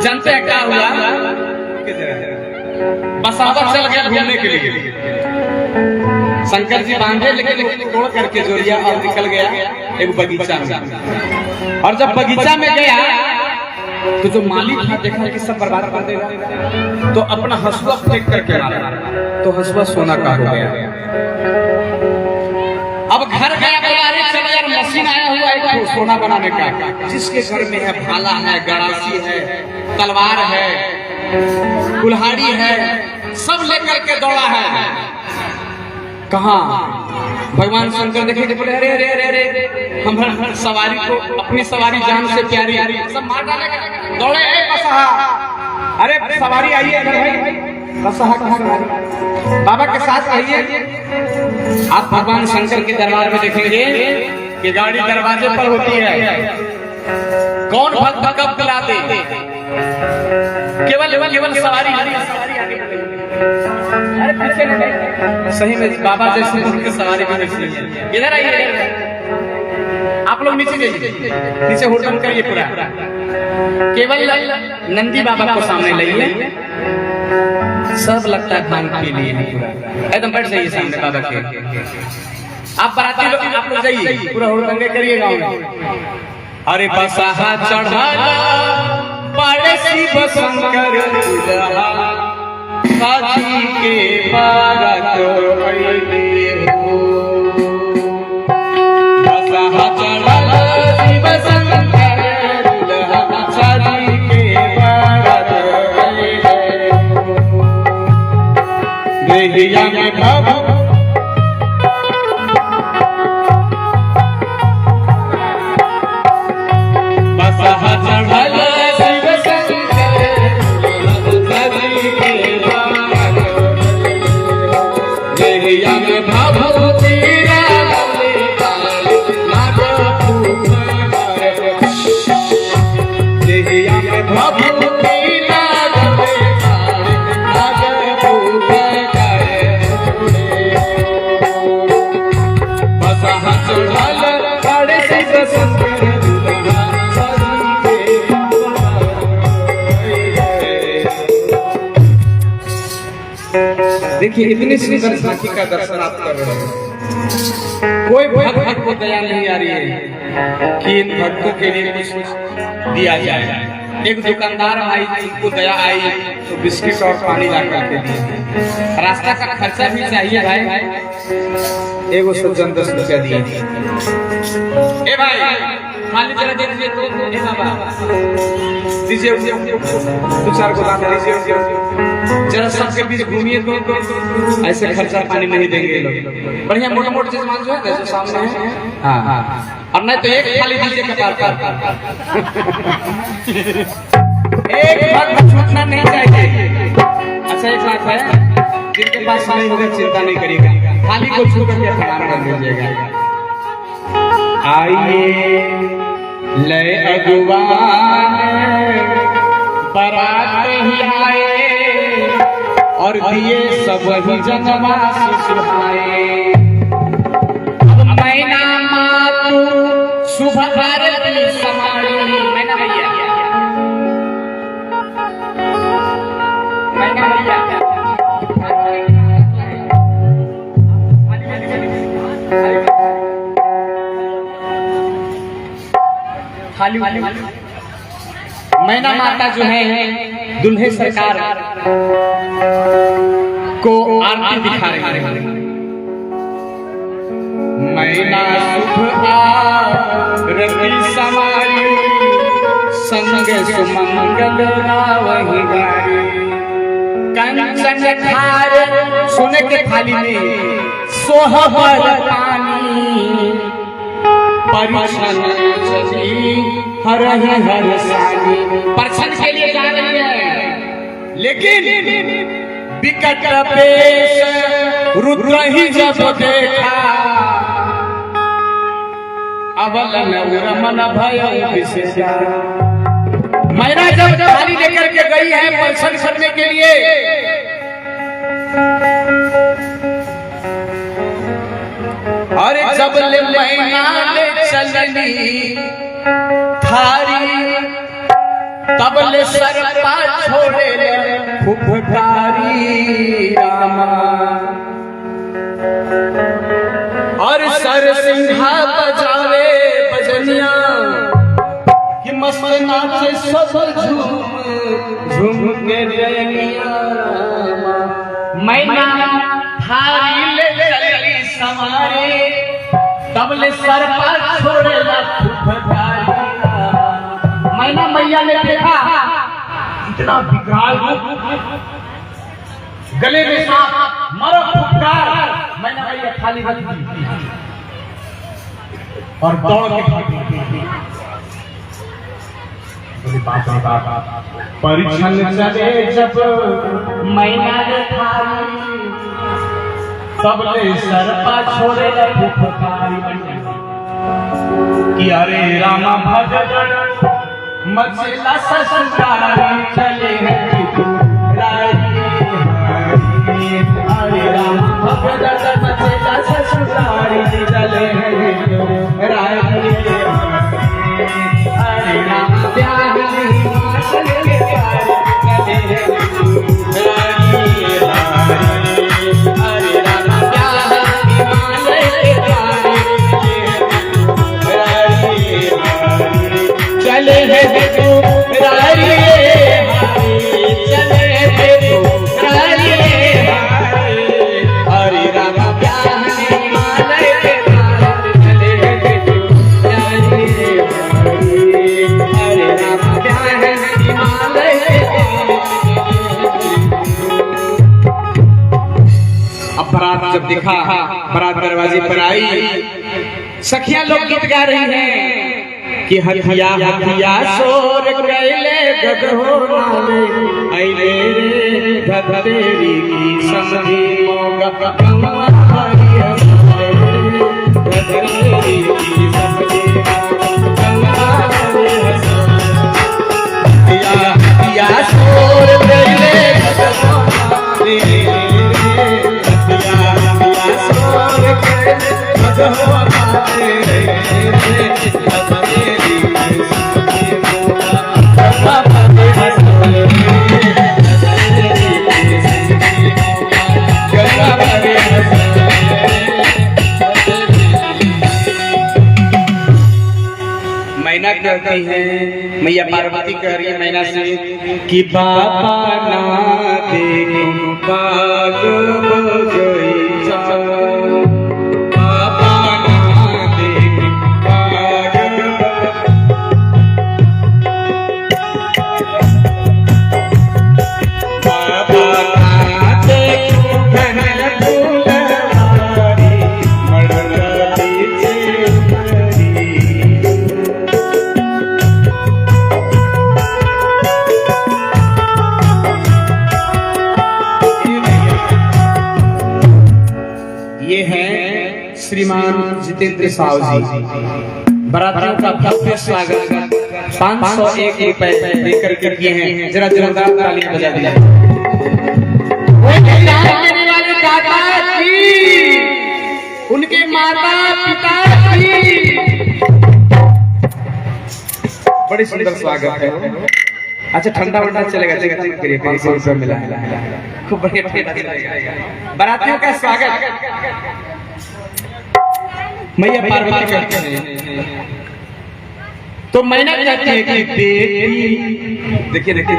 जानते हैं क्या हुआ? बसावर चल गया घूमने के लिए। शंकर जी बांधे लेकिन तोड़ करके जोरिया और निकल गया एक बगीचा में। और जब बगीचा में गया तो जो मालिक था देखा कि सब बर्बाद कर देगा तो अपना हसुआ फेंक करके मारा तो हसुआ सोना का हो गया। अब घर गया अरे चलो यार मशीन आया हुआ है सोना बनाने का। जिसके घर में है भाला है, गड़ासी है, तलवार है, कुल्हाड़ी है, सब लेकर के दौड़ा है। कहाँ भगवान शंकर देखे बोले अरे अरे अरे अरे हम सवारी को अपनी सवारी जान से प्यारी सब मार डालेगा। दौड़े बसहा, अरे सवारी आइए भाई। बसहा कहाँ सवारी? बाबा के साथ आइए। आप भगवान शंकर के दरबार में देखेंगे कि गाड़ी दरवाजे पर होती है। कौन भक्त कब बुला दे? केवल सवारी अरे पीछे सही में बाबा जैसे उनकी सवारी भी नहीं है। इधर आइए आप लोग, नीचे जाइए, नीचे हुड़दंग करिए पूरा। केवल नंदी बाबा को सामने लाइए, सब लगता है खान के लिए पूरा एकदम बैठ जाइए सामने बाबा के। आप बाराती लोग आप लोग जाइए पूरा हुड़दंगे करिए गाँव में। अरे बसहा चढ़ाला बड़े शिव शंकर साथी के बारात अइले हो। बसहा चढ़ाला शिव शंकर साथी के बारात अइले हो। देहिया में बाबू बसहा चढ़ाला शिव शंकर साथी के बारात देहिया में भभूति डाले नाग फूल देहिया में भभूति डाले नाग फूल बसहा चढ़ाला बड़े शिव शंकर देखिए इतनी सुंदर झांकी का दर्शन आप कर रहे हैं। कोई भक्त को दया नहीं आ रही है कि इन भक्तों के लिए कुछ दिया जाए। एक दुकानदार भाई को दया आई तो बिस्किट और पानी ला करके दिए। रास्ता का खर्चा भी चाहिए भाई। एगो सज्जन 10 रुपया दिए। ए भाई खाली जरा दे दीजिए तो ए बाबा दीजिए 2-4 को दान दीजिए। जरा सबके बीच घूमिए तो ऐसे खर्चा पानी नहीं देंगे लोग। बढ़िया मोटा मोटा चीज मान जो है जो सामने है। हाँ और नहीं तो एक खाली दीजिए कपार पर। एक बात छूटना नहीं चाहिए। अच्छा एक बात है जिनके पास नहीं होगा चिंता नहीं करिएगा खाली को छू करके प्रणाम कर दीजिएगा। आइए ले अगुवान बारात ही आए और दिए सब ही जनवा सुहाए। मैना मातु शुभ आरती समाई। मैना भैया मैना भैया खाली मैना माता जो है दुल्हे सरकार को आरती दिखा रहे हैं। मैना शुभ आरती समाई संग सुमंगल गावहि गारी। कंचन खार सुने के थाली में सोहबर पानी परिछन सजी हर हर सानी। परिछन के लिए जा रही है लेकिन विकट पेश रुद्र ही जब देखा अवल रमन भय विशेषा। मैना जब थाली लेकर के गई है परिछन करने के लिए अरे जब ले मैना ले चलनी थारी तब ले सरपा छोड़े फुफकारी रामा। और सर सिंहा बजावे बजनिया कि मस्त नाचे सब झूम झूम के रैनिया। मैना थारी ले चली समारे तब ले सर पर छोड़े फुफकारी। मैना मैया ने देखा इतना विकराल रूप गले में सांप मरो फुफकार। मैना मैया खाली हाथ और दौड़ के परिछन चले जब मैना ने थारी तब ले सरपा छोड़े फुफकारी। कि अरे रामा भगत मचला ससुरारी चले हैं अरे रामा भगत मचला ससुरारी चले हैं राय। अरे राम प्यार नहीं चले अब बारात जब दिखा, बारात दरवाजे पर आई, सखियां लोग गीत गा रही हैं कि हथिया हथिया शोर कैले गगहो नाले आइले रे धतेरी की समधी मोगा कमवा हरिया धतेरी की समधी कमवा हरिया हथिया शोर कैले गगहो नाले मैना कहती है, मैया पार्वती कह रही है मैना से कि बाबा ना देखो बाग बगीचा, बाबा ना देखो बाग बाबा ना देखो घन फूलवारी मड़ला पीछे ये है श्रीमान जितेंद्र साहु जी। बारातियों का भव्य स्वागत 501 रुपए देकर के किए हैं। जरा जोरदार ताली बजा दीजिए। वाले दादा जी, उनके माता पिता जी, बड़ी सुंदर स्वागत है। अच्छा ठंडा वंडा चलेगा, चेक करिए 500 रुपए मिला, खूब बढ़िया ठंडा चलेगा। बारातियों का स्वागत मैया पार्वती कहते हैं। तो मैना कहती है कि बेटी, देखिए देखिए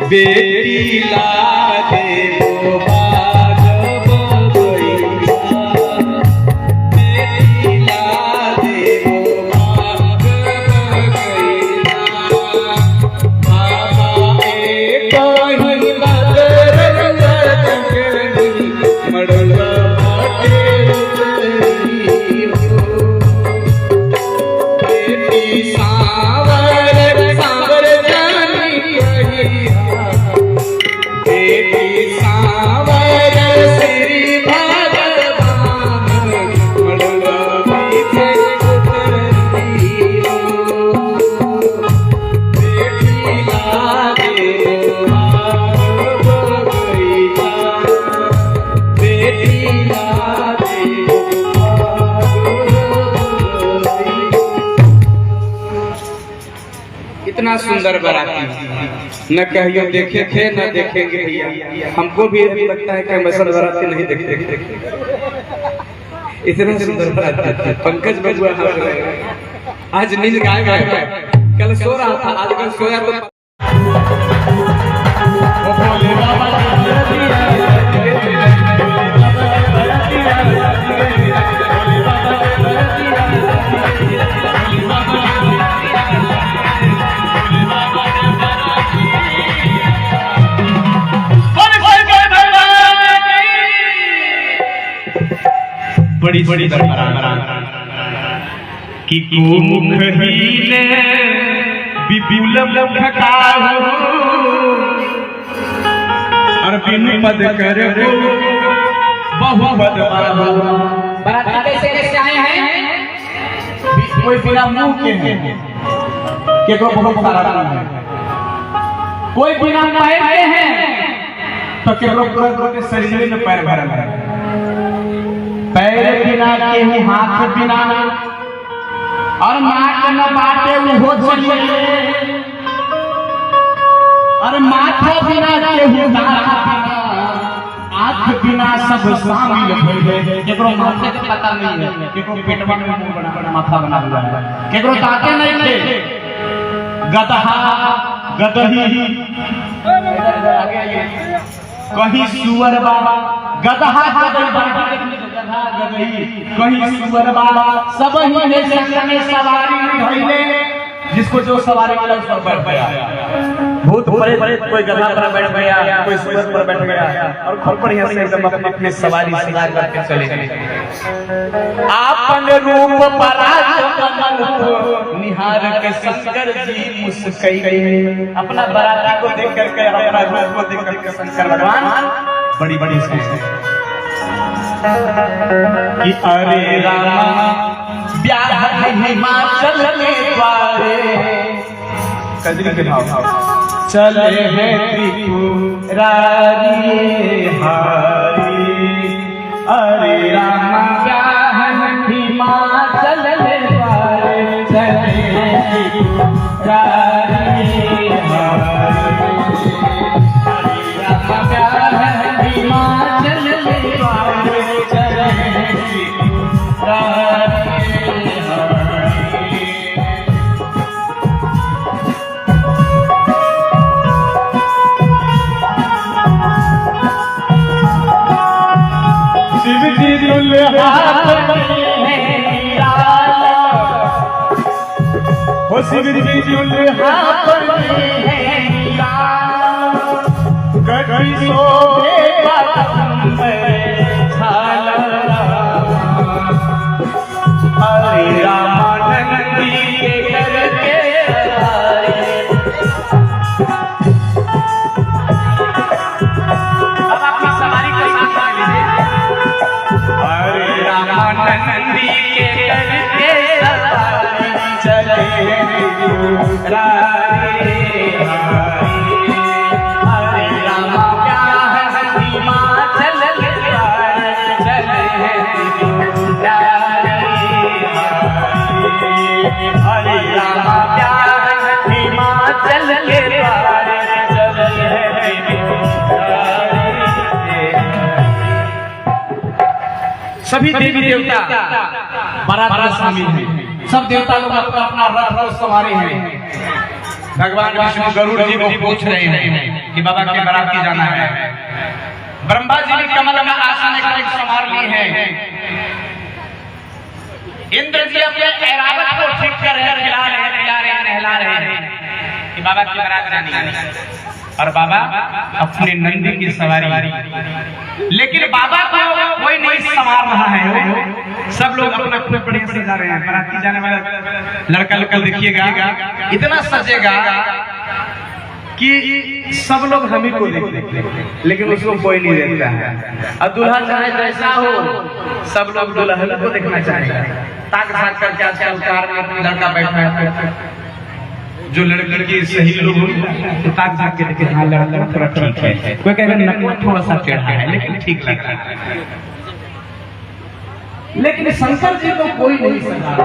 बेटी ला दे बाग बगीचा, बेटी ला दे बाग बगीचा, बाबा एक कहीं बदर मड़ला इतना सुंदर बाराती न कहियो देखे थे न देखेंगे भैया। हमको भी लगता है कि हम ऐसा बाराती नहीं देखते। इतना सुंदर बाराती पंकज बबुआ आज नींद गायब है, कल सो रहा था, आज कल सोया तो बड़ी बड़ी कि मुख हीले विपुल मुख काहू और बिनु पद कर बहु पद बाहु। बाराती कैसे कैसे आए हैं? कोई बिना मुंह के हैं, केकरो बहुत सारा है, कोई बिना पैर के हैं तो केकरो पूरे शरीर में पैर भरल है, पैर बिना केहू हाथ बिना और नाक न बाटे वो चलिए और माथा बिना केहू आँख बिना सब शामिल होइबे। केकरो माथे के पता नहीं है, केकरो पेटवा में मुंह बना माथा बना हुआ है, केकरो दांते नहीं थे, गदहा गदही आगे आइए, कहीं सुअर बाबा गदहा गदही कहीं सुअर बाबा सब ही है संग में सवारी धइले जिसको जो सवारी मिला उस पर बैठ गया। भूत प्रेत कोई गधा पर बैठ गया, कोई सूअर पर बैठ गया और खूब बढ़िया से एकदम अपनी सवारी सजा करके चले गए। आपन रूप पराग निहार के शंकर जी मुस्कई गए। अपना बराती को देख करके, अपना रूप को देख करके शंकर भगवान बड़ी बड़ी कि अरे रामा ब्याह हिमाचल के द्वारे, कजरी के भाव चले हैं त्रिपुरारी हारी। अरे रामा ब्याह हिमाचल के द्वारे, चले हैं त्रिपुरारी हारी। रामा ब्याह हिमाचल के द्वारे, चले हैं त्रिपुरारी। हो शिव जी दुल्हा गढ़ी सोहे अरे रामानंदी के घर के अब अपनी सवारी को साथ में लीजिए। अरे रामानंदी के घर के चले हरे रामा ब्याह हिमाचल के द्वारे, चले हरे रामा ब्याह हिमाचल के द्वारे, चले। सभी देवी देवता बारात शामिल हैं। सब देवता लोग अपना अपना रथ रथ सवारी हैं। भगवान विष्णु गरुड़ जी को पूछ रहे हैं कि बाबा के बाराती जाना है। ब्रह्मा जी ने कमल में आसन एक संभार ली है। इंद्र जी अपने ऐरावत को ठीक कर रहे हैं, खिला रहे हैं, पिला रहे हैं, नहला रहे हैं कि बाबा की बारात जानी है। और बाबा अपने नंदी की सवारी, लेकिन बाबा को कोई नहीं संभाल रहा है। सब लोग अपना अपने बढ़िया से जा रहे हैं। बाराती जाने वाला लड़का लड़का देखिएगा इतना सजेगा कि सब लोग हम ही को देखते हैं, लेकिन उसको कोई नहीं देखता है। और दूल्हा चाहे जैसा हो, सब लोग दुल्हन को देखना चाहेगा। ताक झाक करके आजकल कार में लड़का बैठा है, जो लड़की के सही लोग तो ताक झाक के देखे हाँ लड़का थोड़ा ठीक है, कोई कहेगा नकवा थोड़ा सा टेढ़ा है लेकिन ठीक लग रहा है। लेकिन शंकर जी को कोई नहीं समझा।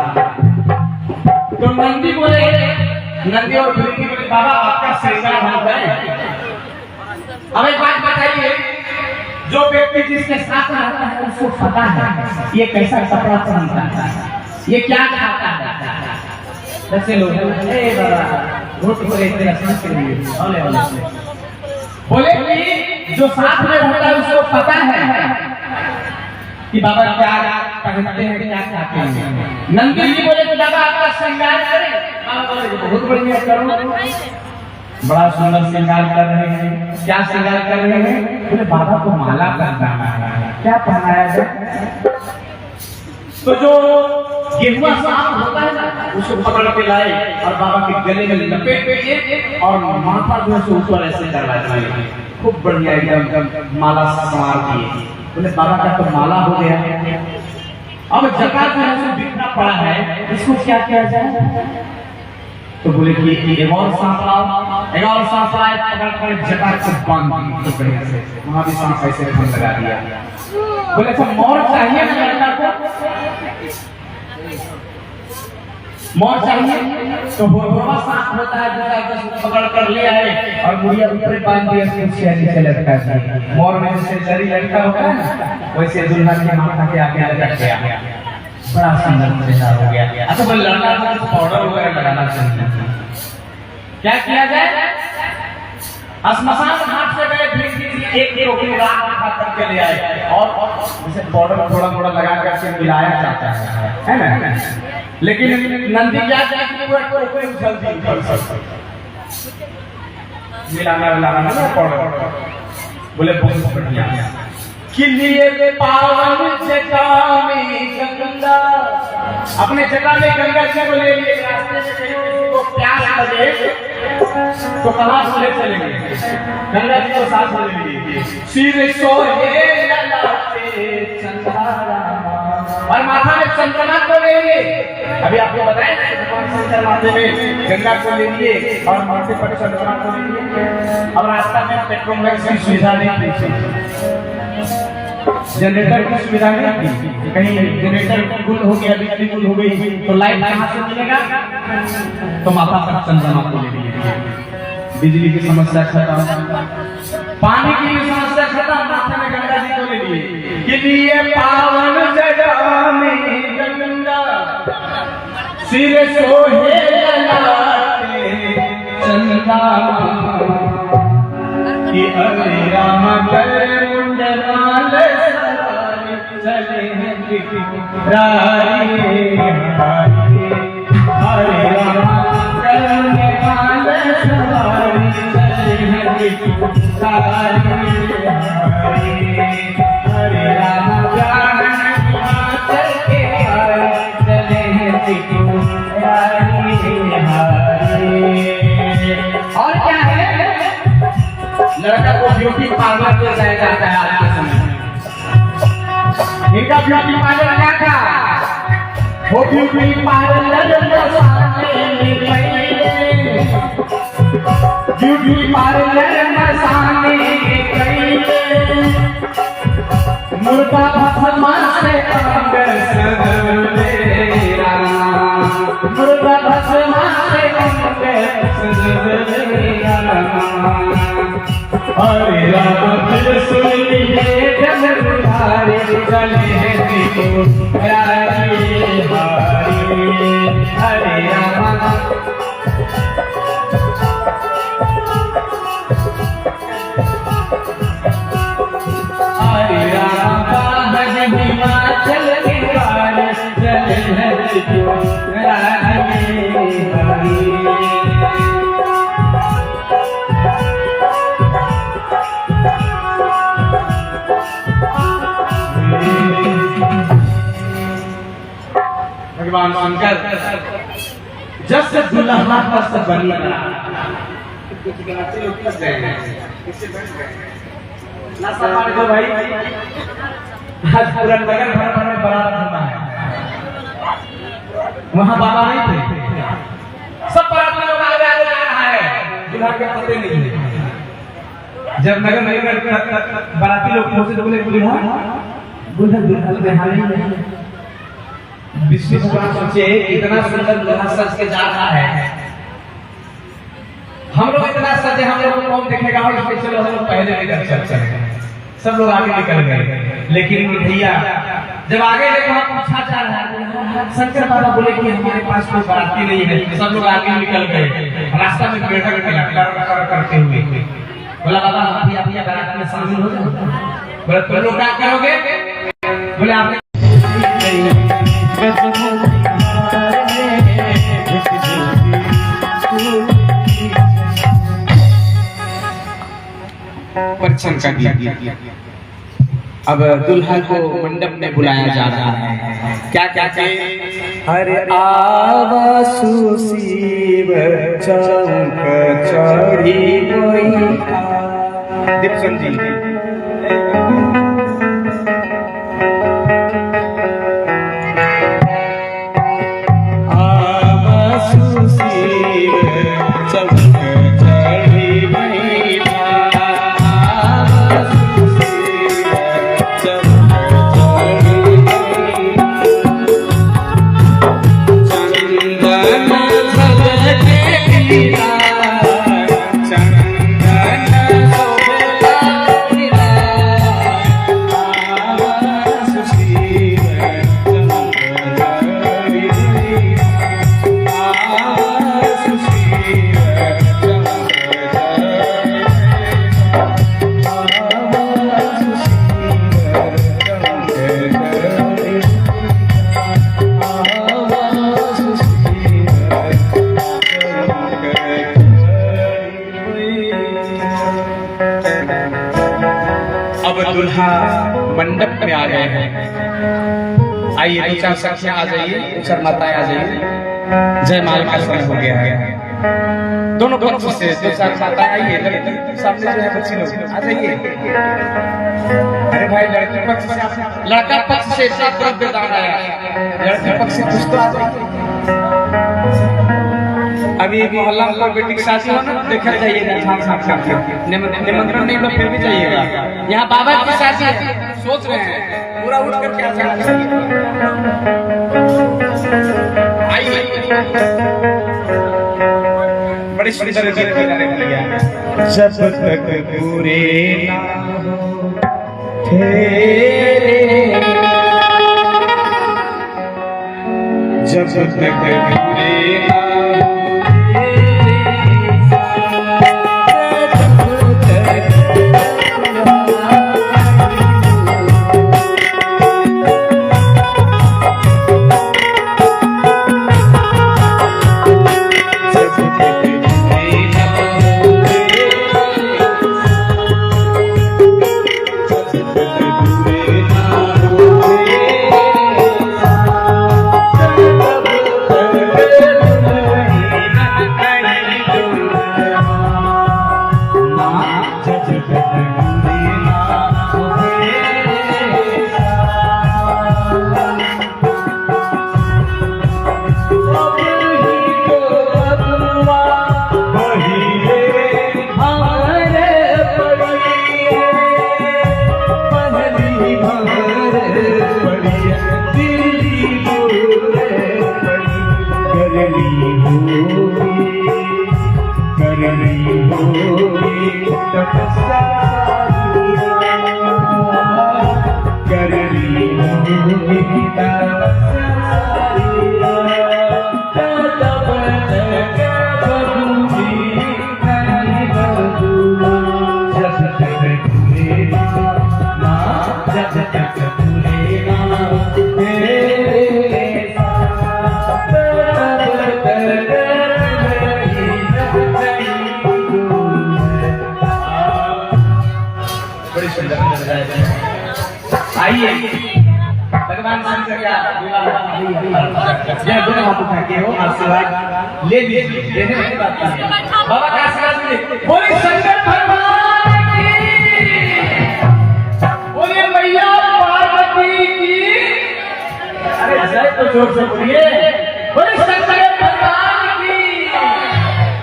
तो नंदी बोले, नंदी और धुरी बोले बाबा आपका श्रृंगार हो गए। अब एक बात बताइए, जो व्यक्ति जिसके साथ रहता है उसको पता है ये कैसा कपड़ा पहनता है, ये क्या खाता है। जैसे लोग बोले कि जो साथ में रहता है उसको पता है कि बाबा क्या पहनते हैं, क्या खाते हैं। नंदी जी बोले कि बाबा आपका श्रृंगार करें। बाबा बोले बहुत बढ़िया करो, बड़ा सुंदर श्रृंगार कर रहे हैं। क्या श्रृंगार कर रहे हैं? बोले बाबा को माला पहनाना है। क्या पहनाया जाए? तो जो गेहुआ सांप होता है ना, उसको पकड़ के लाए और बाबा के गले में लपेट दिए और माथा जो है ऊपर ऐसे करवा दिए। खूब बढ़िया एकदम माला संवार दिए। बोले बाबा का तो माला हो गया। अब जटा जो है बिखरा पड़ा है, इसको क्या किया जाए? तो बोले कि एक और सांप लाओ, एक और सांप लाए, पकड़ कर जटा को बांध दी बढ़िया से। वहां भी सांप ऐसे फन लगा दिया। बोले तो मोर चाहिए ना लड़का को, मोर चाहिए तो बोरवा सांप होता है जो पकड़ कर ले आए और मुड़िया ऊपर बांध दिया, उसके नीचे लटका दिया। मोर में जैसे जरी लटका होता है ना, वैसे दुल्हन के माथा के आगे लटक गया। बड़ा सुंदर तैयार हो गया। अच्छा बोले लड़का को पाउडर वगैरह लगाना चाहिए। क्या किया जाए? स्मशान घाट से गए, एक टोकरी राख उठा करके ले आए और जैसे पाउडर थोड़ा थोड़ा लगा करके मिलाया जाता है ना। लेकिन नंदी क्या कोई उछलती मिलाना ना पड़ बोले बहुत बढ़िया कि लिए पावन जटा में गंगा, अपने जटा में गंगा जी को ले लिए, रास्ते में कहीं किसी को प्यास लगे तो कहाँ से ले चलेंगे, गंगा जी को साथ ले लिए, सिर सोहे ललाटे चंद्रमा और माथा में चंद्रमा को ले लिए। अभी आपको बताएं शंकर माथे में गंगा को ले लिए और माथे पर चंद्रमा को ले लिए। अब रास्ता में पेट्रोल की सुविधा नहीं थी, जनरेटर की सुविधा नहीं थी, कहीं जनरेटर गुल हो गया, बिजली गुल हो गई तो लाइट कहाँ से मिलेगा, तो माथा पर चंद्रमा को ले लिए। बिजली की समस्या खत्म, पानी की भी समस्या खत्म, माथे में गंगा जी को ले लिए कि लिए पावन जटा में गंगा, सिर सोहे ललाटे चंद्रमा कि अरे राम कर मुंडमाल सवारी चले हैं रारी हमारी, हरे राम कर मुंडमाल सवारी चले हैं रारी हमारी, हरे राम जान चल के चले हैं रारी हमारी। और क्या है, लड़का को ब्यूटी पार्लर ले जाया जाता है आज के समय में। इनका ब्यूटी पार्लर क्या था, वो ब्यूटी पार्लर ब्यूटी पार्लर मसाने मुर्गा भस्मा से अंग सजवेरा, मुर्गा भस्मा से अंग सजवेरा, हरे राम फिर सुन लिए जब उधारे चले हैं रारी हारी, हरे राम हरे राम बाहर हिमाचल निवार चले हैं रारी हारी। भगवान शंकर जब से दुल्हा का सब बनी बना भाई, आज पूरा नगर भर में बारात होना है, वहाँ बाबा नहीं थे, सब बारात में लोग आ रहा है, दुल्हा के पते नहीं है। जब नगर नगर बाराती लोग पहुंचे तो बोले दुल्हा दुल्हा दुल्हा नहीं, विश्व सोचे इतना सुंदर दुल्हा सज के जा रहा है, हम लोग इतना सजे, हम लोग कौन देखेगा, और चलो हम लोग पहले निकल चले, सब लोग आगे निकल गए। लेकिन भैया जब आगे देखो हम पूछा जा रहा है, शंकर बाबा बोले कि हमारे पास कोई बाराती नहीं है, सब लोग आगे निकल गए, रास्ता में बैठक करते हुए बोला बाबा आप भी बारात में शामिल हो जाओ। बोले तुम लोग क्या करोगे, बोले आपने परिछन कर दिया। अब दुल्हा को मंडप में बुलाया जा रहा है, क्या क्या हरे आवासु शिव चौक चढ़ी दीपसन जी आवासु शिव चौक अब दुल्हा मंडप में आ गए हैं। आइए दो चार सखियां आ जाइए, दो चार माताएं आ जाइए। जयमाल का समय हो गया है। दोनों पक्ष से दो चार माताएं आइए, सामने जो है बच्ची लोग आ जाइए। अरे भाई लड़के पक्ष से, लड़का पक्ष से इतना द्रव्य दान आया, लड़के पक्ष से कुछ तो आ जाइए। अभी मोहल्ला में बेटी की शादी हो ना, देखा जाइएगा निमंत्रण नहीं, फिर भी जाइएगा। यहाँ बाबा की शादी है, सोच रहे हैं पूरा उठ करके आ जाइए। आइए बड़ी सुंदर गीत गाने दिया। जब तक पूरे ना हो तेरे, जब तक पूरे ना आइए भगवान शंकर का विवाह दोनों हाथ उठा के हो आशीर्वाद ले लीजिए। लेने की बात नहीं है, बाबा का आशीर्वाद लीजिए। बोलिए शंकर भगवान की, बोलिए मैया पार्वती की। अरे जय तो जोर से बोलिए। बोलिए शंकर भगवान की,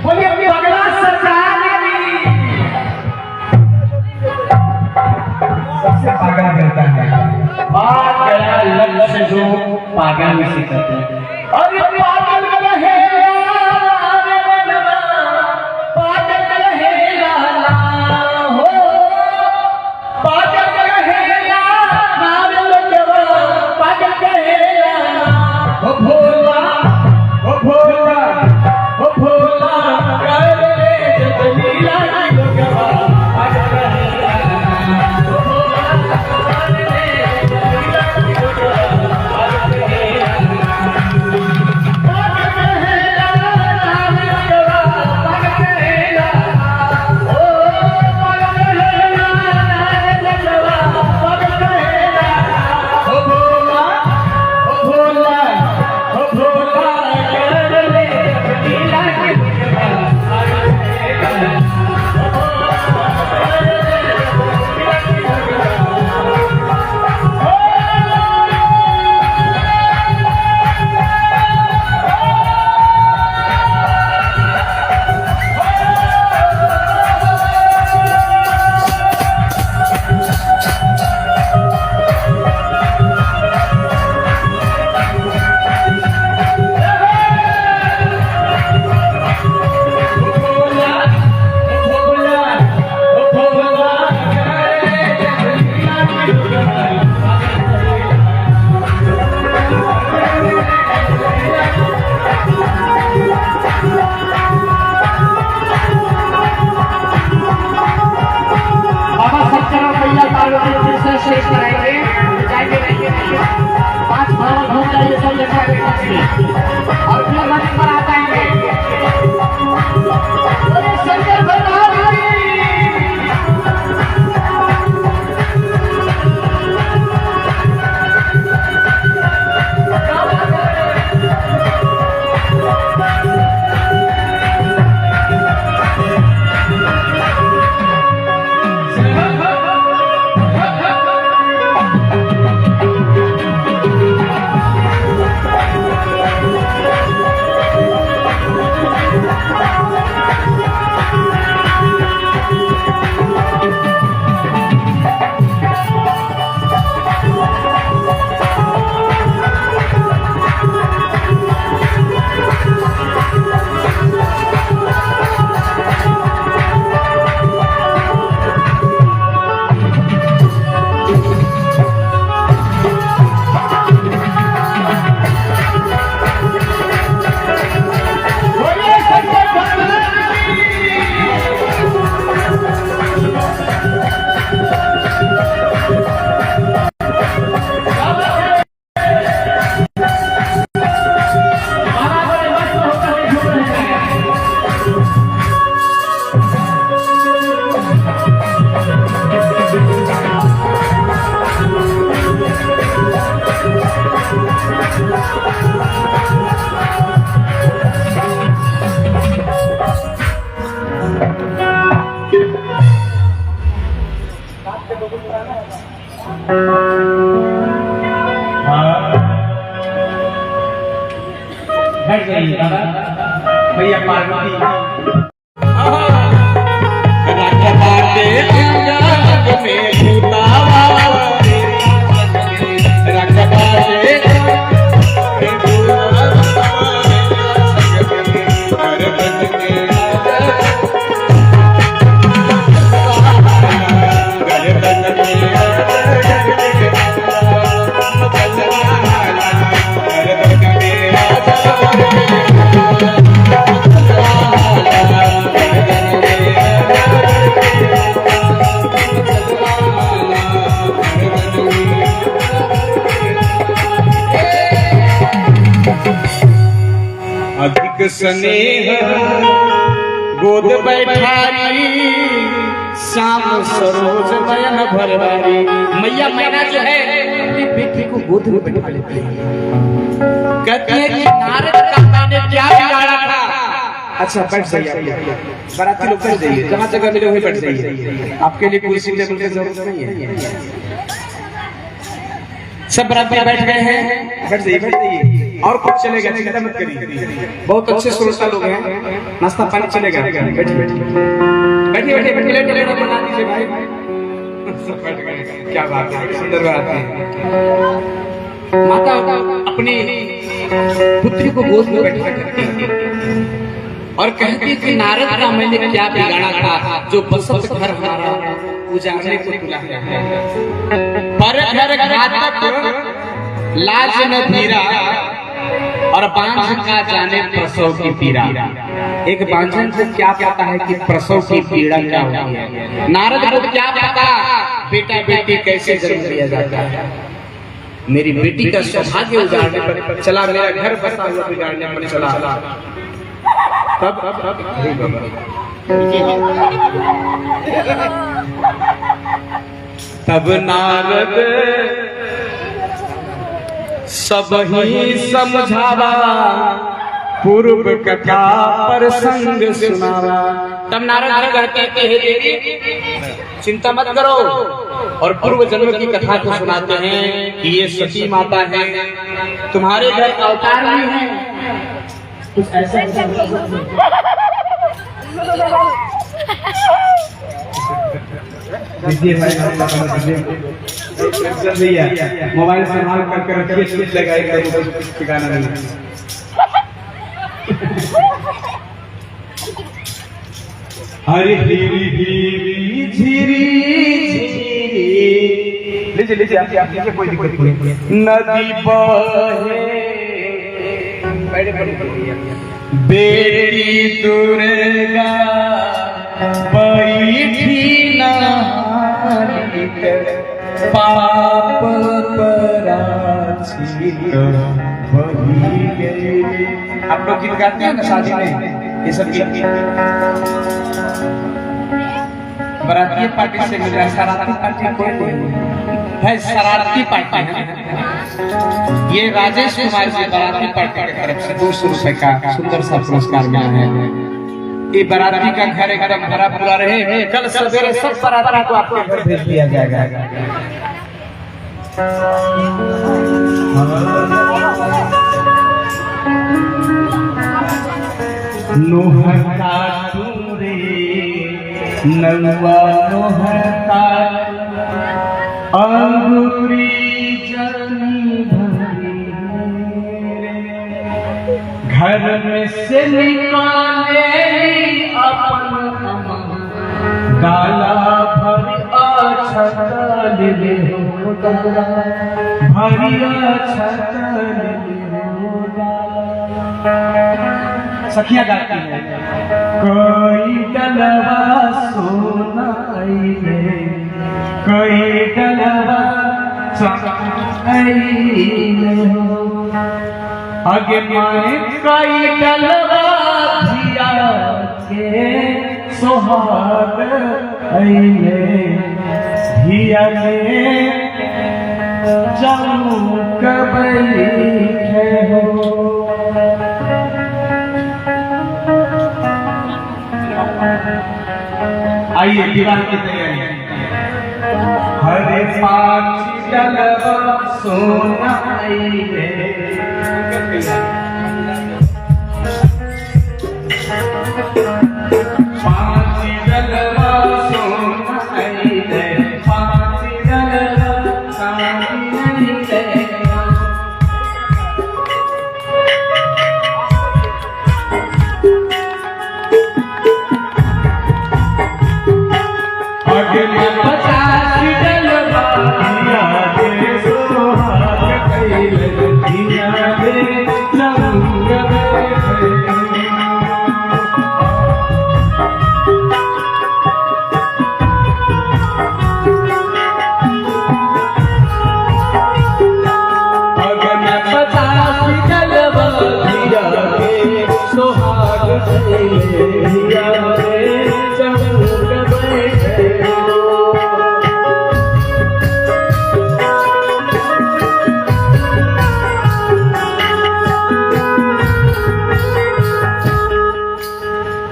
बोलिए पगला सरकार की। सबसे पागल करता है बात गया लक्ष्य से जो पागल में से करते हैं। अरे पागल रहे पागल रहे लाला हो, पागल रहे नाम लगवा, पागल रहे लाला हो भोला, हो भोला, हो भोला कर ले जब लीला लगवा, पागल रहे बैठ जाइए भैया पार्वती अधिक स्नेह गोद बैठारी शाम सरोज नयन भरवारी। मैया मैना जो है अपनी बेटी को गोद में बैठा लेती है। कहती है कि नारद काका ने क्या बिगाड़ा था। अच्छा बैठ जाइए, बाराती लोग बैठ जाइए, जहाँ जगह मिले वहीं बैठ जाइए, आपके लिए कुर्सी टेबल की जरूरत नहीं है। सब बराती बैठ गए हैं, बैठ जाइए बैठ जाइए, और कुछ चलेगा चिंता मत करिए, बहुत अच्छे श्रोता लोग हैं, नाश्ता पानी चलेगा। बैठिए बैठिए बैठिए बैठिए बैठिए लेट बना दीजिए भाई। बैठ गए, क्या बात है, सुंदर बात है। माता अपनी पुत्री को गोद में बैठा करती और कहती कि नारद का मैंने क्या बिगाड़ा था जो बसंत घर हमारा उजाड़ने को तुला है। पर घर घातक लाज न धीरा और बांझ का जाने प्रसव की पीड़ा। एक बांझन को क्या पता है कि प्रसव की पीड़ा क्या होती है। नारद को क्या पता बेटा बेटी कैसे जन्म दिया जाता है। मेरी बेटी का सौभाग्य उजाड़ने पर चला, मेरा घर बसा हुआ उजाड़ने पर चला। तब नारद सब ही समझावा, पूर्व कथा पर संग सुनावा। तब नारद कहते हैं हे देवी चिंता मत करो, और पूर्व जन्म की कथा को सुनाते हैं कि ये सती माता है, तुम्हारे घर अवतार भी है। कुछ ऐसा मोबाइल संभाल करके रखिए, स्विच लगाएगा ठिकाना नहीं। हरी धीरी धीरी धीरी लीजिए लीजिए आप लीजिए, कोई दिक्कत नहीं। नदी बहे बेटी दुर्गा बैठी नारी पाप पराची बही गई। आप लोग गीत गाते हैं ना शादी में, ये सब गीत बराती पार्टी से मिल रहा है। शरारती पार्टी कोई है, शरारती पार्टी है। ये राजेश कुमार जी बराती पार्टी की तरफ से 200 रुपए का सुंदर सा पुरस्कार मिला है। ये बराती का घर एकदम भरा पूरा रहे, कल सवेरे सब बराती को आपके घर भेज दिया जाएगा। नोहता तुरे नलवा नोहता अंगूरी जनी भरी, घर में से निकाले अपन डाला भरी अछत ले भरी अछत ले। सखिया गाती है कोई डलवा सोनाइले, कोई डलवा सोनाइले आगे माए कोई डलवा धिया के सोहाग आइले, धिया ले जाऊं कबई हो। आइए विवाह की तैयारी। हरे पाछी डलवा सोनाई रे पाछी डलवा सोनाई रे पाछी डलवा सोनाई रे आगे में 50 डलवा दिया दे सोहाग कैले दिया दे रंग आगे में 50 डलवा दिया दे सोहाग कैले दिया दे रंग बैठे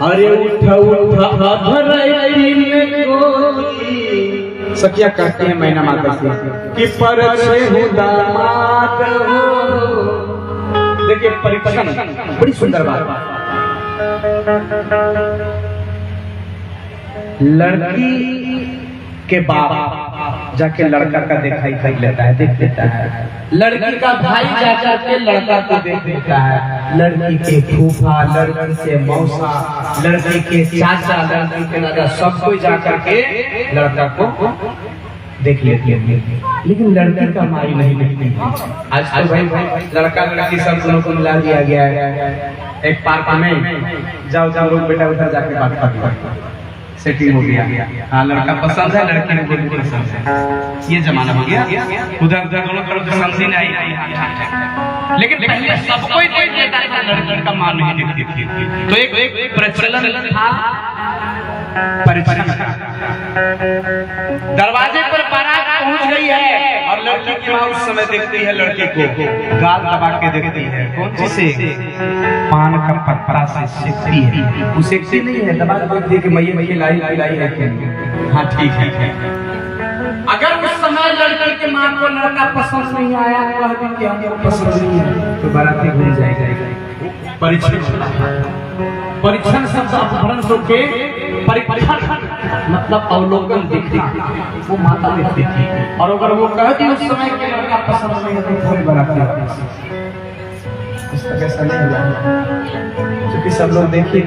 अरे उठा उठा भराई में कोई सखिया कहते हैं मैना माता से कि पर से दामाद हो। देखिए परीक्षण बड़ी सुंदर बात। लड़की के बाप जाके लड़का का दिखाई कर लेता है, देख लेता है। लड़की का भाई जाकर के लड़का को देख लेता है। लड़की के फूफा, लड़की से मौसा, लड़की के चाचा, लड़की के दादा, सब कोई जाकर के लड़का को देख लेती है, लेकिन लड़की का माई नहीं देखती। आज तो भाई लड़का लड़की सब दोनों को मिला दिया गया है एक पार्क में। जाओ जाओ लोग बेटा उधर जाके बात कर, सेटिंग हो गया। हाँ लड़का पसंद है, लड़की को भी पसंद है, ये जमाना हो गया। उधर उधर दोनों तरफ समझी नहीं आई, लेकिन पहले सब कोई देख लेता था, लड़की का मां नहीं देखती थी। तो एक प्रचलन था, दरवाजे पर बारात पहुंच गई है और लड़की की मां उस समय देखती है लड़के को, गाल दबा के देखती है। कौन सी से? पान का पत्ता से सेकती है। वो सेकती नहीं है, दबा दबा के देख मैये मैये लाई रखेंगे। हाँ ठीक है। अगर उस समय लड़के के मां को लड़का पसंद नहीं आया, पसंद नहीं है, तो बाराती घूम जाएगी। परीक्षण शब्द अपहरण के परीक्षण मतलब अवलोकन देखती थी, वो माता देखती थी। और अगर वो कहती उस समय के लड़का पसंद नहीं है तो थोड़ी बाराती इस तरह से नहीं, क्योंकि सब लोग देखिए